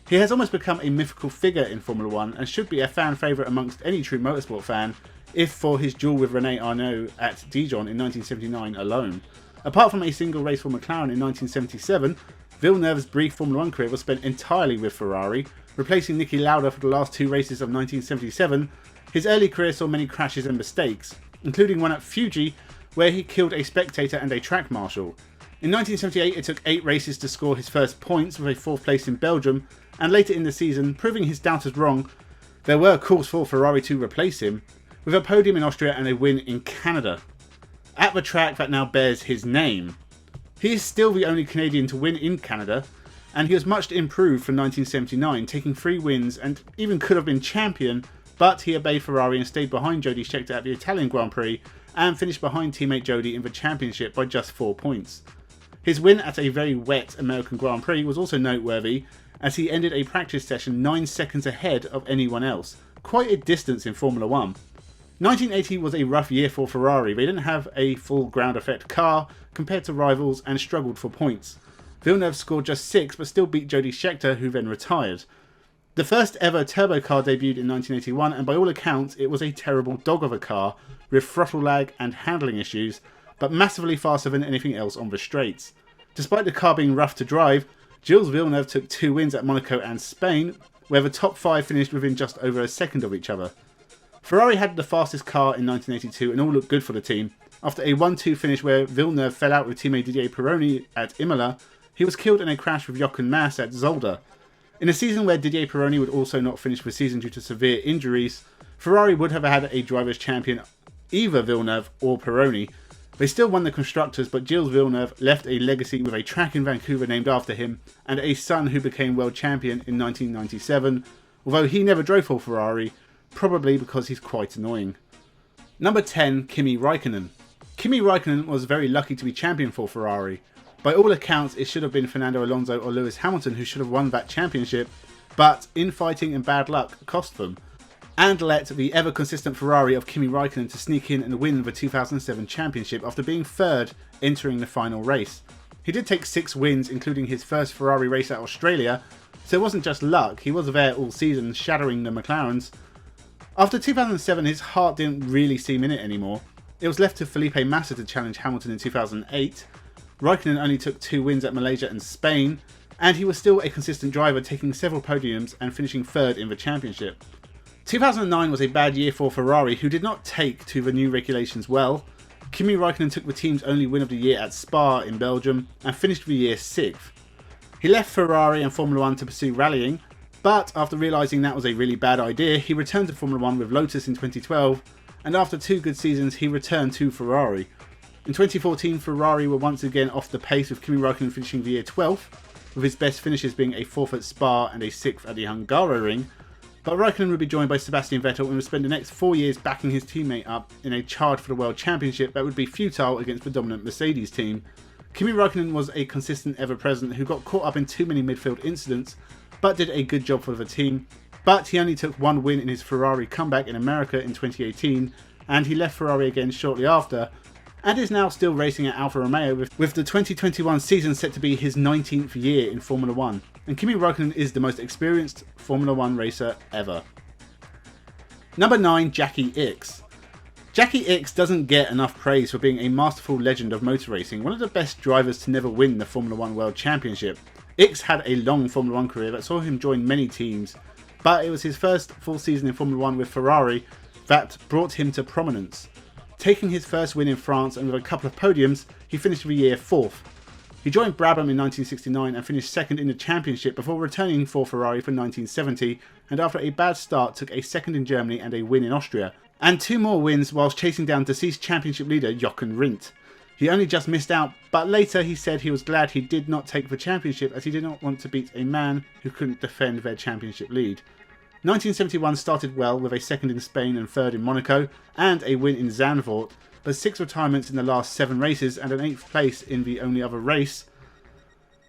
He has almost become a mythical figure in Formula 1 and should be a fan favourite amongst any true motorsport fan, if for his duel with René Arnoux at Dijon in 1979 alone. Apart from a single race for McLaren in 1977, Villeneuve's brief Formula 1 career was spent entirely with Ferrari, replacing Niki Lauda for the last 2 races of 1977. His early career saw many crashes and mistakes, including one at Fuji where he killed a spectator and a track marshal. In 1978 it took 8 races to score his first points, with a 4th place in Belgium, and later in the season, proving his doubters wrong, there were calls for Ferrari to replace him, with a podium in Austria and a win in Canada, at the track that now bears his name. He is still the only Canadian to win in Canada, and he was much improved from 1979, taking 3 wins and even could have been champion, but he obeyed Ferrari and stayed behind Jody Scheckter at the Italian Grand Prix and finished behind teammate Jody in the championship by just 4 points. His win at a very wet American Grand Prix was also noteworthy, as he ended a practice session 9 seconds ahead of anyone else, quite a distance in Formula 1. 1980 was a rough year for Ferrari. They didn't have a full ground effect car compared to rivals and struggled for points. Villeneuve scored just 6 but still beat Jody Scheckter, who then retired. The first ever turbo car debuted in 1981, and by all accounts it was a terrible dog of a car with throttle lag and handling issues, but massively faster than anything else on the straights. Despite the car being rough to drive, Gilles Villeneuve took 2 wins at Monaco and Spain, where the top 5 finished within just over a second of each other. Ferrari had the fastest car in 1982 and all looked good for the team. After a 1-2 finish where Villeneuve fell out with teammate Didier Pironi at Imola, he was killed in a crash with Jochen Mass at Zolder. In a season where Didier Pironi would also not finish the season due to severe injuries, Ferrari would have had a drivers' champion, either Villeneuve or Pironi. They still won the Constructors, but Gilles Villeneuve left a legacy with a track in Vancouver named after him, and a son who became world champion in 1997, although he never drove for Ferrari, probably because he's quite annoying. Number 10, Kimi Räikkönen. Kimi Räikkönen was very lucky to be champion for Ferrari. By all accounts, it should have been Fernando Alonso or Lewis Hamilton who should have won that championship, but infighting and bad luck cost them, and let the ever-consistent Ferrari of Kimi Räikkönen to sneak in and win the 2007 championship after being 3rd entering the final race. He did take 6 wins, including his first Ferrari race at Australia, so it wasn't just luck, he was there all season, shattering the McLarens. After 2007, his heart didn't really seem in it anymore. It was left to Felipe Massa to challenge Hamilton in 2008. Räikkönen only took 2 wins at Malaysia and Spain, and he was still a consistent driver, taking several podiums and finishing 3rd in the championship. 2009 was a bad year for Ferrari, who did not take to the new regulations well. Kimi Räikkönen took the team's only win of the year at Spa in Belgium and finished the year 6th. He left Ferrari and Formula 1 to pursue rallying, but after realising that was a really bad idea, he returned to Formula 1 with Lotus in 2012, and after 2 good seasons he returned to Ferrari. In 2014, Ferrari were once again off the pace, with Kimi Räikkönen finishing the year 12th, with his best finishes being a 4th at Spa and a 6th at the Hungaroring. But Räikkönen would be joined by Sebastian Vettel and would spend the next 4 years backing his teammate up in a charge for the World Championship that would be futile against the dominant Mercedes team. Kimi Räikkönen was a consistent ever-present who got caught up in too many midfield incidents, but did a good job for the team. But he only took 1 win in his Ferrari comeback in America in 2018, and he left Ferrari again shortly after, and is now still racing at Alfa Romeo with the 2021 season set to be his 19th year in Formula 1. And Kimi Räikkönen is the most experienced Formula 1 racer ever. Number 9, Jackie Ickx. Jackie Ickx doesn't get enough praise for being a masterful legend of motor racing, one of the best drivers to never win the Formula 1 World Championship. Ickx had a long Formula 1 career that saw him join many teams, but it was his first full season in Formula 1 with Ferrari that brought him to prominence. Taking his first win in France and with a couple of podiums, he finished the year 4th. He joined Brabham in 1969 and finished 2nd in the championship before returning for Ferrari for 1970, and after a bad start took a 2nd in Germany and a win in Austria, and 2 more wins whilst chasing down deceased championship leader Jochen Rindt. He only just missed out, but later he said he was glad he did not take the championship as he did not want to beat a man who couldn't defend their championship lead. 1971 started well with a 2nd in Spain and 3rd in Monaco, and a win in Zandvoort, but 6 retirements in the last 7 races and an 8th place in the only other race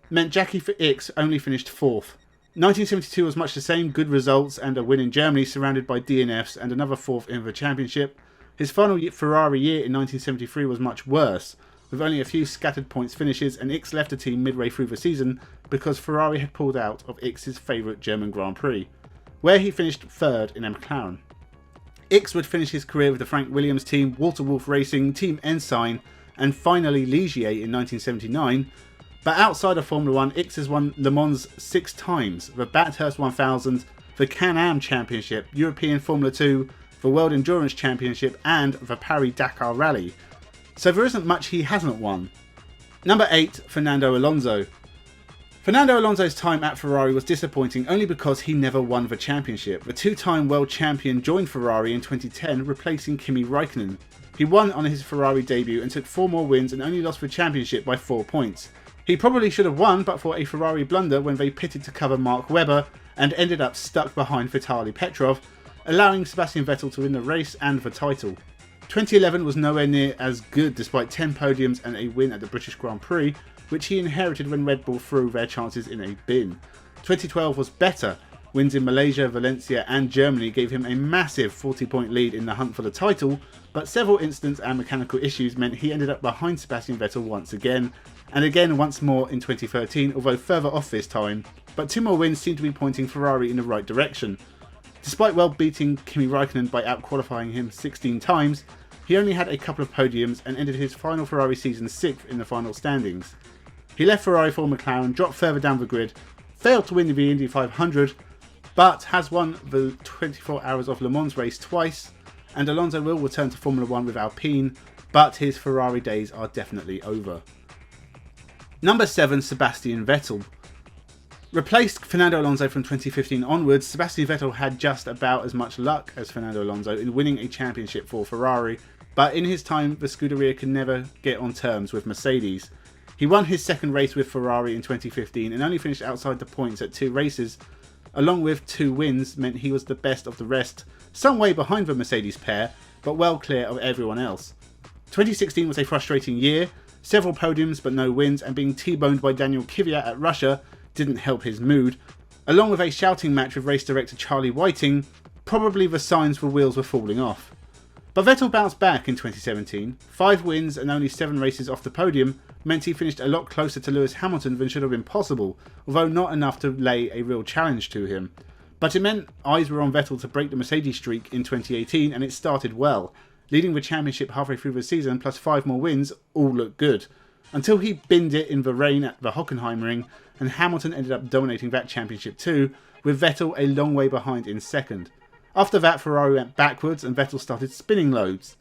meant Jackie Ickx only finished 4th. 1972 was much the same, good results and a win in Germany surrounded by DNFs and another 4th in the championship. His final Ferrari year in 1973 was much worse, with only a few scattered points finishes, and Ickx left the team midway through the season because Ferrari had pulled out of Ickx's favourite German Grand Prix, where he finished 3rd in a McLaren. Ickx would finish his career with the Frank Williams team, Walter Wolf Racing, Team Ensign, and finally Ligier in 1979. But outside of Formula 1, Ickx has won Le Mans 6 times, the Bathurst 1000, the Can-Am Championship, European Formula 2, the World Endurance Championship, and the Paris-Dakar Rally. So there isn't much he hasn't won. Number 8, Fernando Alonso. Fernando Alonso's time at Ferrari was disappointing only because he never won the championship. The 2-time world champion joined Ferrari in 2010, replacing Kimi Räikkönen. He won on his Ferrari debut and took 4 more wins and only lost the championship by 4 points. He probably should have won but for a Ferrari blunder when they pitted to cover Mark Webber and ended up stuck behind Vitaly Petrov, allowing Sebastian Vettel to win the race and the title. 2011 was nowhere near as good despite 10 podiums and a win at the British Grand Prix, which he inherited when Red Bull threw their chances in a bin. 2012 was better. Wins in Malaysia, Valencia and Germany gave him a massive 40-point lead in the hunt for the title, but several incidents and mechanical issues meant he ended up behind Sebastian Vettel once again, and again once more in 2013, although further off this time, but 2 more wins seem to be pointing Ferrari in the right direction. Despite well beating Kimi Räikkönen by out-qualifying him 16 times, he only had a couple of podiums and ended his final Ferrari season 6th in the final standings. He left Ferrari for McLaren, dropped further down the grid, failed to win the Indy 500, but has won the 24 Hours of Le Mans race twice, and Alonso will return to Formula 1 with Alpine, but his Ferrari days are definitely over. Number 7, Sebastian Vettel. Replaced Fernando Alonso from 2015 onwards, Sebastian Vettel had just about as much luck as Fernando Alonso in winning a championship for Ferrari, but in his time the Scuderia could never get on terms with Mercedes. He won his 2nd race with Ferrari in 2015 and only finished outside the points at 2 races, along with 2 wins meant he was the best of the rest, some way behind the Mercedes pair, but well clear of everyone else. 2016 was a frustrating year, several podiums but no wins, and being T-boned by Daniel Kvyat at Russia didn't help his mood, along with a shouting match with race director Charlie Whiting, probably the signs the wheels were falling off. But Vettel bounced back in 2017. 5 wins and only 7 races off the podium meant he finished a lot closer to Lewis Hamilton than should have been possible, although not enough to lay a real challenge to him. But it meant eyes were on Vettel to break the Mercedes streak in 2018, and it started well. Leading the championship halfway through the season plus 5 more wins all looked good, until he binned it in the rain at the Hockenheimring, and Hamilton ended up dominating that championship too, with Vettel a long way behind in 2nd. After that, Ferrari went backwards and Vettel started spinning loads.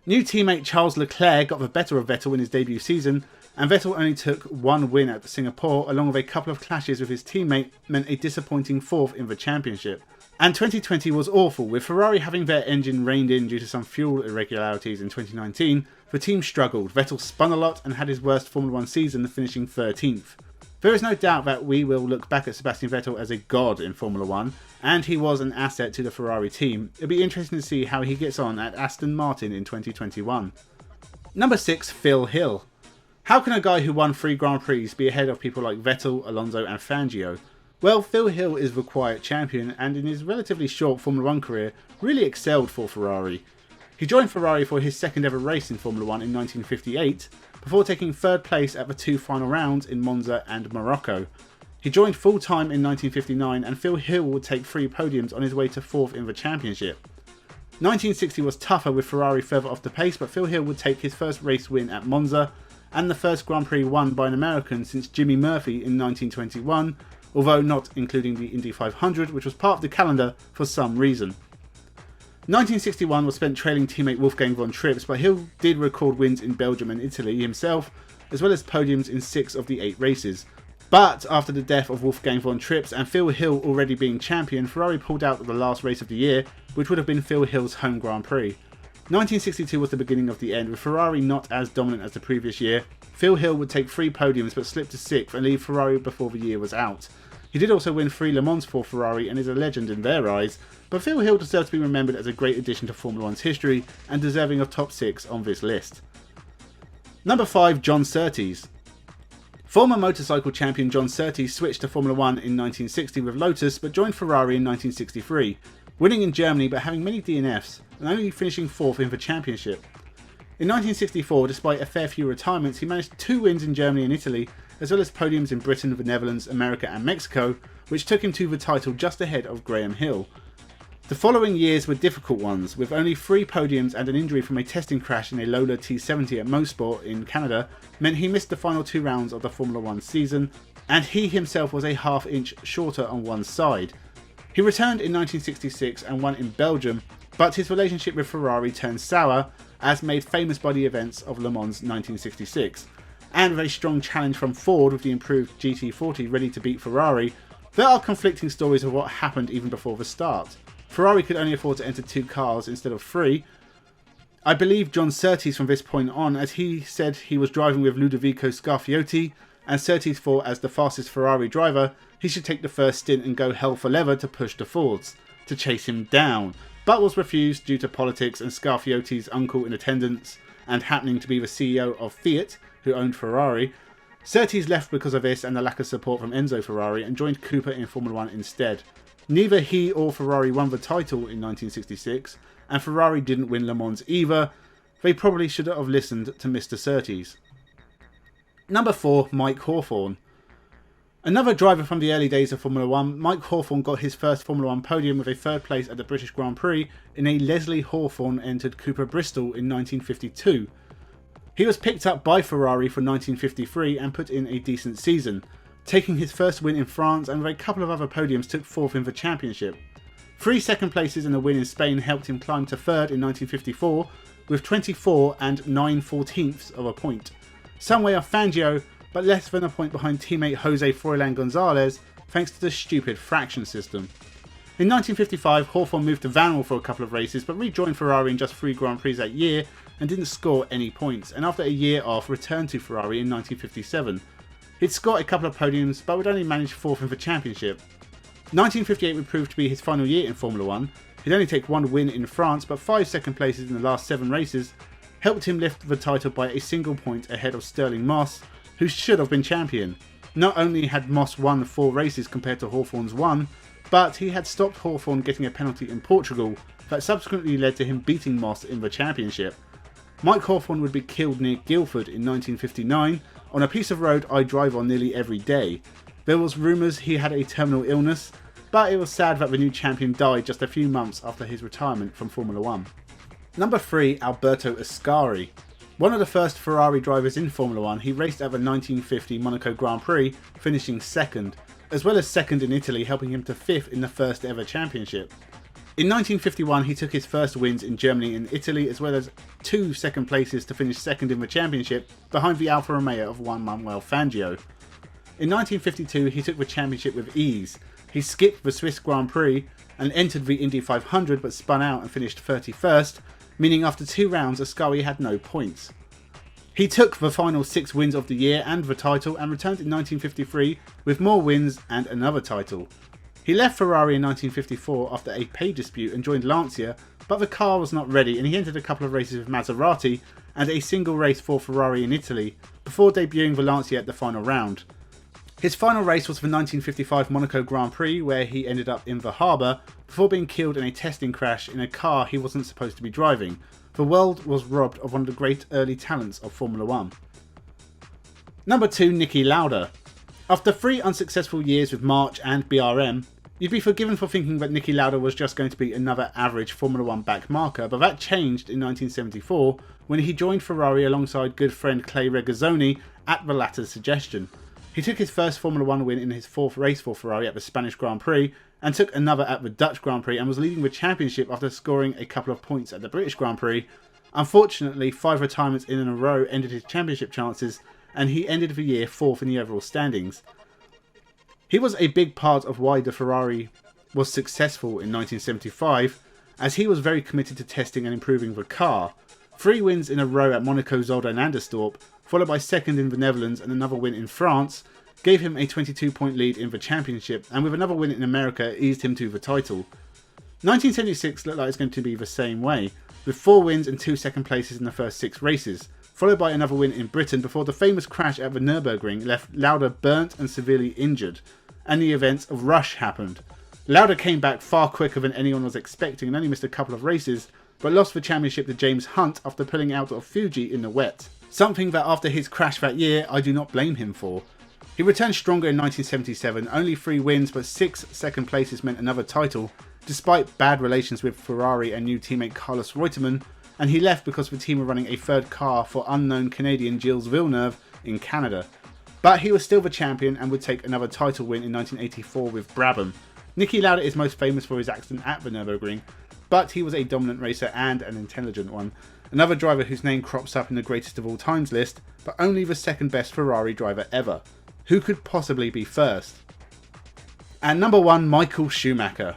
New teammate Charles Leclerc got the better of Vettel in his debut season, and Vettel only took one win at Singapore, along with a couple of clashes with his teammate, meant a disappointing 4th in the championship. And 2020 was awful, with Ferrari having their engine reined in due to some fuel irregularities in 2019. The team struggled, Vettel spun a lot and had his worst Formula 1 season, finishing 13th. There is no doubt that we will look back at Sebastian Vettel as a god in Formula 1, and he was an asset to the Ferrari team. It'll be interesting to see how he gets on at Aston Martin in 2021. Number 6, Phil Hill. How can a guy who won 3 Grand Prix be ahead of people like Vettel, Alonso and Fangio? Well, Phil Hill is the quiet champion, and in his relatively short Formula 1 career, really excelled for Ferrari. He joined Ferrari for his second ever race in Formula 1 in 1958, before taking 3rd place at the 2 final rounds in Monza and Morocco. He joined full-time in 1959, and Phil Hill would take 3 podiums on his way to 4th in the championship. 1960 was tougher with Ferrari further off the pace, but Phil Hill would take his first race win at Monza, and the first Grand Prix won by an American since Jimmy Murphy in 1921, although not including the Indy 500, which was part of the calendar for some reason. 1961 was spent trailing teammate Wolfgang von Trips, but Hill did record wins in Belgium and Italy himself, as well as podiums in 6 of the 8 races. But after the death of Wolfgang von Trips and Phil Hill already being champion, Ferrari pulled out of the last race of the year, which would have been Phil Hill's home Grand Prix. 1962 was the beginning of the end, with Ferrari not as dominant as the previous year. Phil Hill would take 3 podiums but slip to 6th and leave Ferrari before the year was out. He did also win 3 Le Mans for Ferrari and is a legend in their eyes, but Phil Hill deserves to be remembered as a great addition to Formula 1's history and deserving of top 6 on this list. Number 5, John Surtees. Former motorcycle champion John Surtees switched to Formula 1 in 1960 with Lotus, but joined Ferrari in 1963, winning in Germany but having many DNFs and only finishing 4th in the championship. In 1964, despite a fair few retirements, he managed 2 wins in Germany and Italy, as well as podiums in Britain, the Netherlands, America and Mexico, which took him to the title just ahead of Graham Hill. The following years were difficult ones, with only 3 podiums and an injury from a testing crash in a Lola T70 at Motorsport in Canada meant he missed the final 2 rounds of the Formula 1 season, and he himself was a half-inch shorter on one side. He returned in 1966 and won in Belgium, but his relationship with Ferrari turned sour, as made famous by the events of Le Mans 1966. And with a strong challenge from Ford with the improved GT40 ready to beat Ferrari, there are conflicting stories of what happened even before the start. Ferrari could only afford to enter 2 cars instead of 3. I believe John Surtees from this point on, as he said he was driving with Ludovico Scarfiotti, and Surtees thought as the fastest Ferrari driver, he should take the first stint and go hell for leather to push the Fords, to chase him down, but was refused due to politics and Scarfiotti's uncle in attendance, and happening to be the CEO of Fiat, who owned Ferrari. Surtees left because of this and the lack of support from Enzo Ferrari and joined Cooper in Formula 1 instead. Neither he or Ferrari won the title in 1966, and Ferrari didn't win Le Mans either. They probably should have listened to Mr. Surtees. Number 4, Mike Hawthorn. Another driver from the early days of Formula 1, Mike Hawthorn got his first Formula 1 podium with a 3rd place at the British Grand Prix in a Leslie Hawthorn entered Cooper Bristol in 1952. He was picked up by Ferrari for 1953 and put in a decent season, taking his first win in France, and with a couple of other podiums took 4th in the championship. 3 second places and a win in Spain helped him climb to 3rd in 1954 with 24 and 9/14ths of a point. Some way off Fangio, but less than a point behind teammate Jose Froilan Gonzalez thanks to the stupid fraction system. In 1955, Hawthorn moved to Vanwell for a couple of races but rejoined Ferrari in just 3 Grand Prix that year and didn't score any points, and after a year off returned to Ferrari in 1957. He'd scored a couple of podiums, but would only manage 4th in the championship. 1958 would prove to be his final year in Formula 1. He'd only take 1 win in France, but 5 second places in the last 7 races helped him lift the title by a single point ahead of Stirling Moss, who should have been champion. Not only had Moss won 4 races compared to Hawthorn's 1, but he had stopped Hawthorn getting a penalty in Portugal that subsequently led to him beating Moss in the championship. Mike Hawthorn would be killed near Guildford in 1959 on a piece of road I drive on nearly every day. There was rumours he had a terminal illness, but it was sad that the new champion died just a few months after his retirement from Formula 1. Number 3, Alberto Ascari. One of the first Ferrari drivers in Formula 1, he raced at the 1950 Monaco Grand Prix, finishing 2nd, as well as 2nd in Italy, helping him to 5th in the first ever championship. In 1951 he took his first wins in Germany and Italy, as well as 2 second places to finish second in the championship behind the Alfa Romeo of Juan Manuel Fangio. In 1952 he took the championship with ease. He skipped the Swiss Grand Prix and entered the Indy 500 but spun out and finished 31st, meaning after 2 rounds Ascari had no points. He took the final 6 wins of the year and the title and returned in 1953 with more wins and another title. He left Ferrari in 1954 after a pay dispute and joined Lancia, but the car was not ready and he entered a couple of races with Maserati and a single race for Ferrari in Italy before debuting the Lancia at the final round. His final race was the 1955 Monaco Grand Prix, where he ended up in the harbour before being killed in a testing crash in a car he wasn't supposed to be driving. The world was robbed of one of the great early talents of Formula 1. Number 2, Niki Lauda. After 3 unsuccessful years with March and BRM, you'd be forgiven for thinking that Niki Lauda was just going to be another average Formula 1 back marker, but that changed in 1974 when he joined Ferrari alongside good friend Clay Regazzoni at the latter's suggestion. He took his first Formula 1 win in his 4th race for Ferrari at the Spanish Grand Prix and took another at the Dutch Grand Prix and was leading the championship after scoring a couple of points at the British Grand Prix. Unfortunately, 5 retirements in a row ended his championship chances and he ended the year 4th in the overall standings. He was a big part of why the Ferrari was successful in 1975, as he was very committed to testing and improving the car. 3 wins in a row at Monaco, Zolder and Anderstorp, followed by 2nd in the Netherlands and another win in France, gave him a 22-point lead in the championship, and with another win in America eased him to the title. 1976 looked like it's going to be the same way, with 4 wins and 2 second places in the first 6 races, followed by another win in Britain before the famous crash at the Nürburgring left Lauda burnt and severely injured, and the events of Rush happened. Lauda came back far quicker than anyone was expecting and only missed a couple of races, but lost the championship to James Hunt after pulling out of Fuji in the wet. Something that after his crash that year, I do not blame him for. He returned stronger in 1977, only 3 wins but 6 second places meant another title, despite bad relations with Ferrari and new teammate Carlos Reutemann, and he left because the team were running a 3rd car for unknown Canadian Gilles Villeneuve in Canada. But he was still the champion and would take another title win in 1984 with Brabham. Niki Lauda is most famous for his accident at the Nürburgring, but he was a dominant racer and an intelligent one. Another driver whose name crops up in the greatest of all times list, but only the 2nd best Ferrari driver ever. Who could possibly be first? And number 1, Michael Schumacher.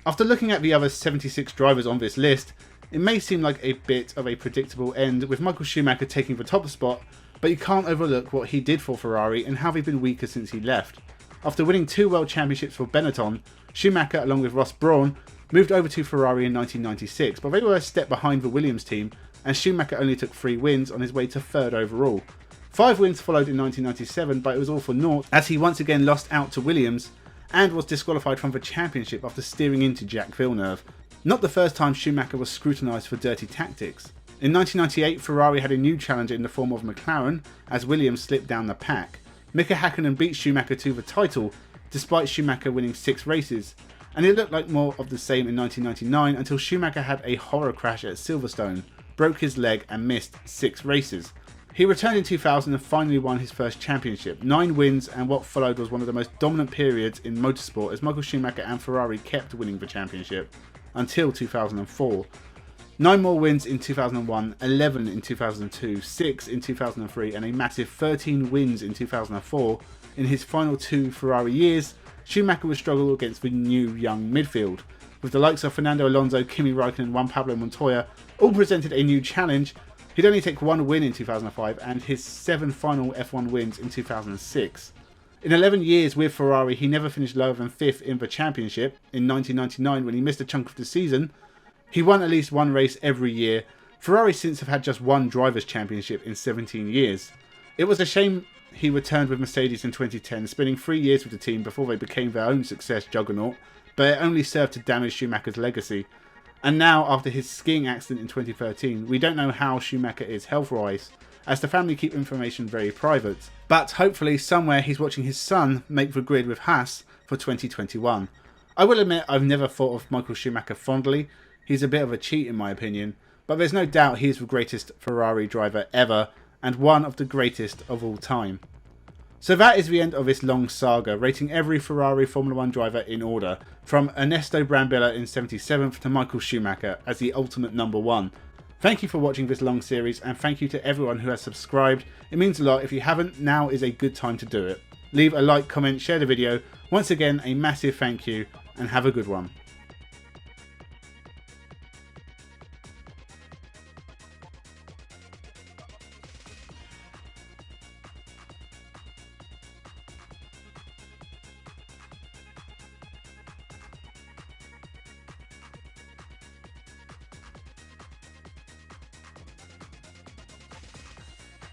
After looking at the other 76 drivers on this list, it may seem like a bit of a predictable end with Michael Schumacher taking the top spot, but you can't overlook what he did for Ferrari and how they've been weaker since he left. After winning 2 world championships for Benetton, Schumacher, along with Ross Brawn, moved over to Ferrari in 1996, but they were a step behind the Williams team, and Schumacher only took 3 wins on his way to 3rd overall. 5 wins followed in 1997, but it was all for naught, as he once again lost out to Williams, and was disqualified from the championship after steering into Jacques Villeneuve. Not the first time Schumacher was scrutinised for dirty tactics. In 1998, Ferrari had a new challenger in the form of McLaren, as Williams slipped down the pack. Mika Häkkinen beat Schumacher to the title, despite Schumacher winning 6 races, and it looked like more of the same in 1999 until Schumacher had a horror crash at Silverstone, broke his leg and missed 6 races. He returned in 2000 and finally won his first championship. 9 wins, and what followed was one of the most dominant periods in motorsport as Michael Schumacher and Ferrari kept winning the championship until 2004. 9 more wins in 2001, 11 in 2002, 6 in 2003 and a massive 13 wins in 2004. In his final 2 Ferrari years, Schumacher would struggle against the new young midfield, with the likes of Fernando Alonso, Kimi Raikkonen and Juan Pablo Montoya all presented a new challenge. He'd only take 1 win in 2005 and his 7 final F1 wins in 2006. In 11 years with Ferrari, he never finished lower than 5th in the championship. In 1999, when he missed a chunk of the season, he won at least 1 race every year. Ferrari since have had just 1 drivers' championship in 17 years. It was a shame he returned with Mercedes in 2010, spending 3 years with the team before they became their own success juggernaut, but it only served to damage Schumacher's legacy. And now, after his skiing accident in 2013, we don't know how Schumacher is health-wise, as the family keep information very private. But hopefully somewhere he's watching his son make the grid with Haas for 2021. I will admit I've never thought of Michael Schumacher fondly. He's a bit of a cheat in my opinion, but there's no doubt he's the greatest Ferrari driver ever and one of the greatest of all time. So that is the end of this long saga, rating every Ferrari Formula 1 driver in order, from Ernesto Brambilla in 77th to Michael Schumacher as the ultimate number one. Thank you for watching this long series, and thank you to everyone who has subscribed. It means a lot. If you haven't, now is a good time to do it. Leave a like, comment, share the video. Once again, a massive thank you, and have a good one.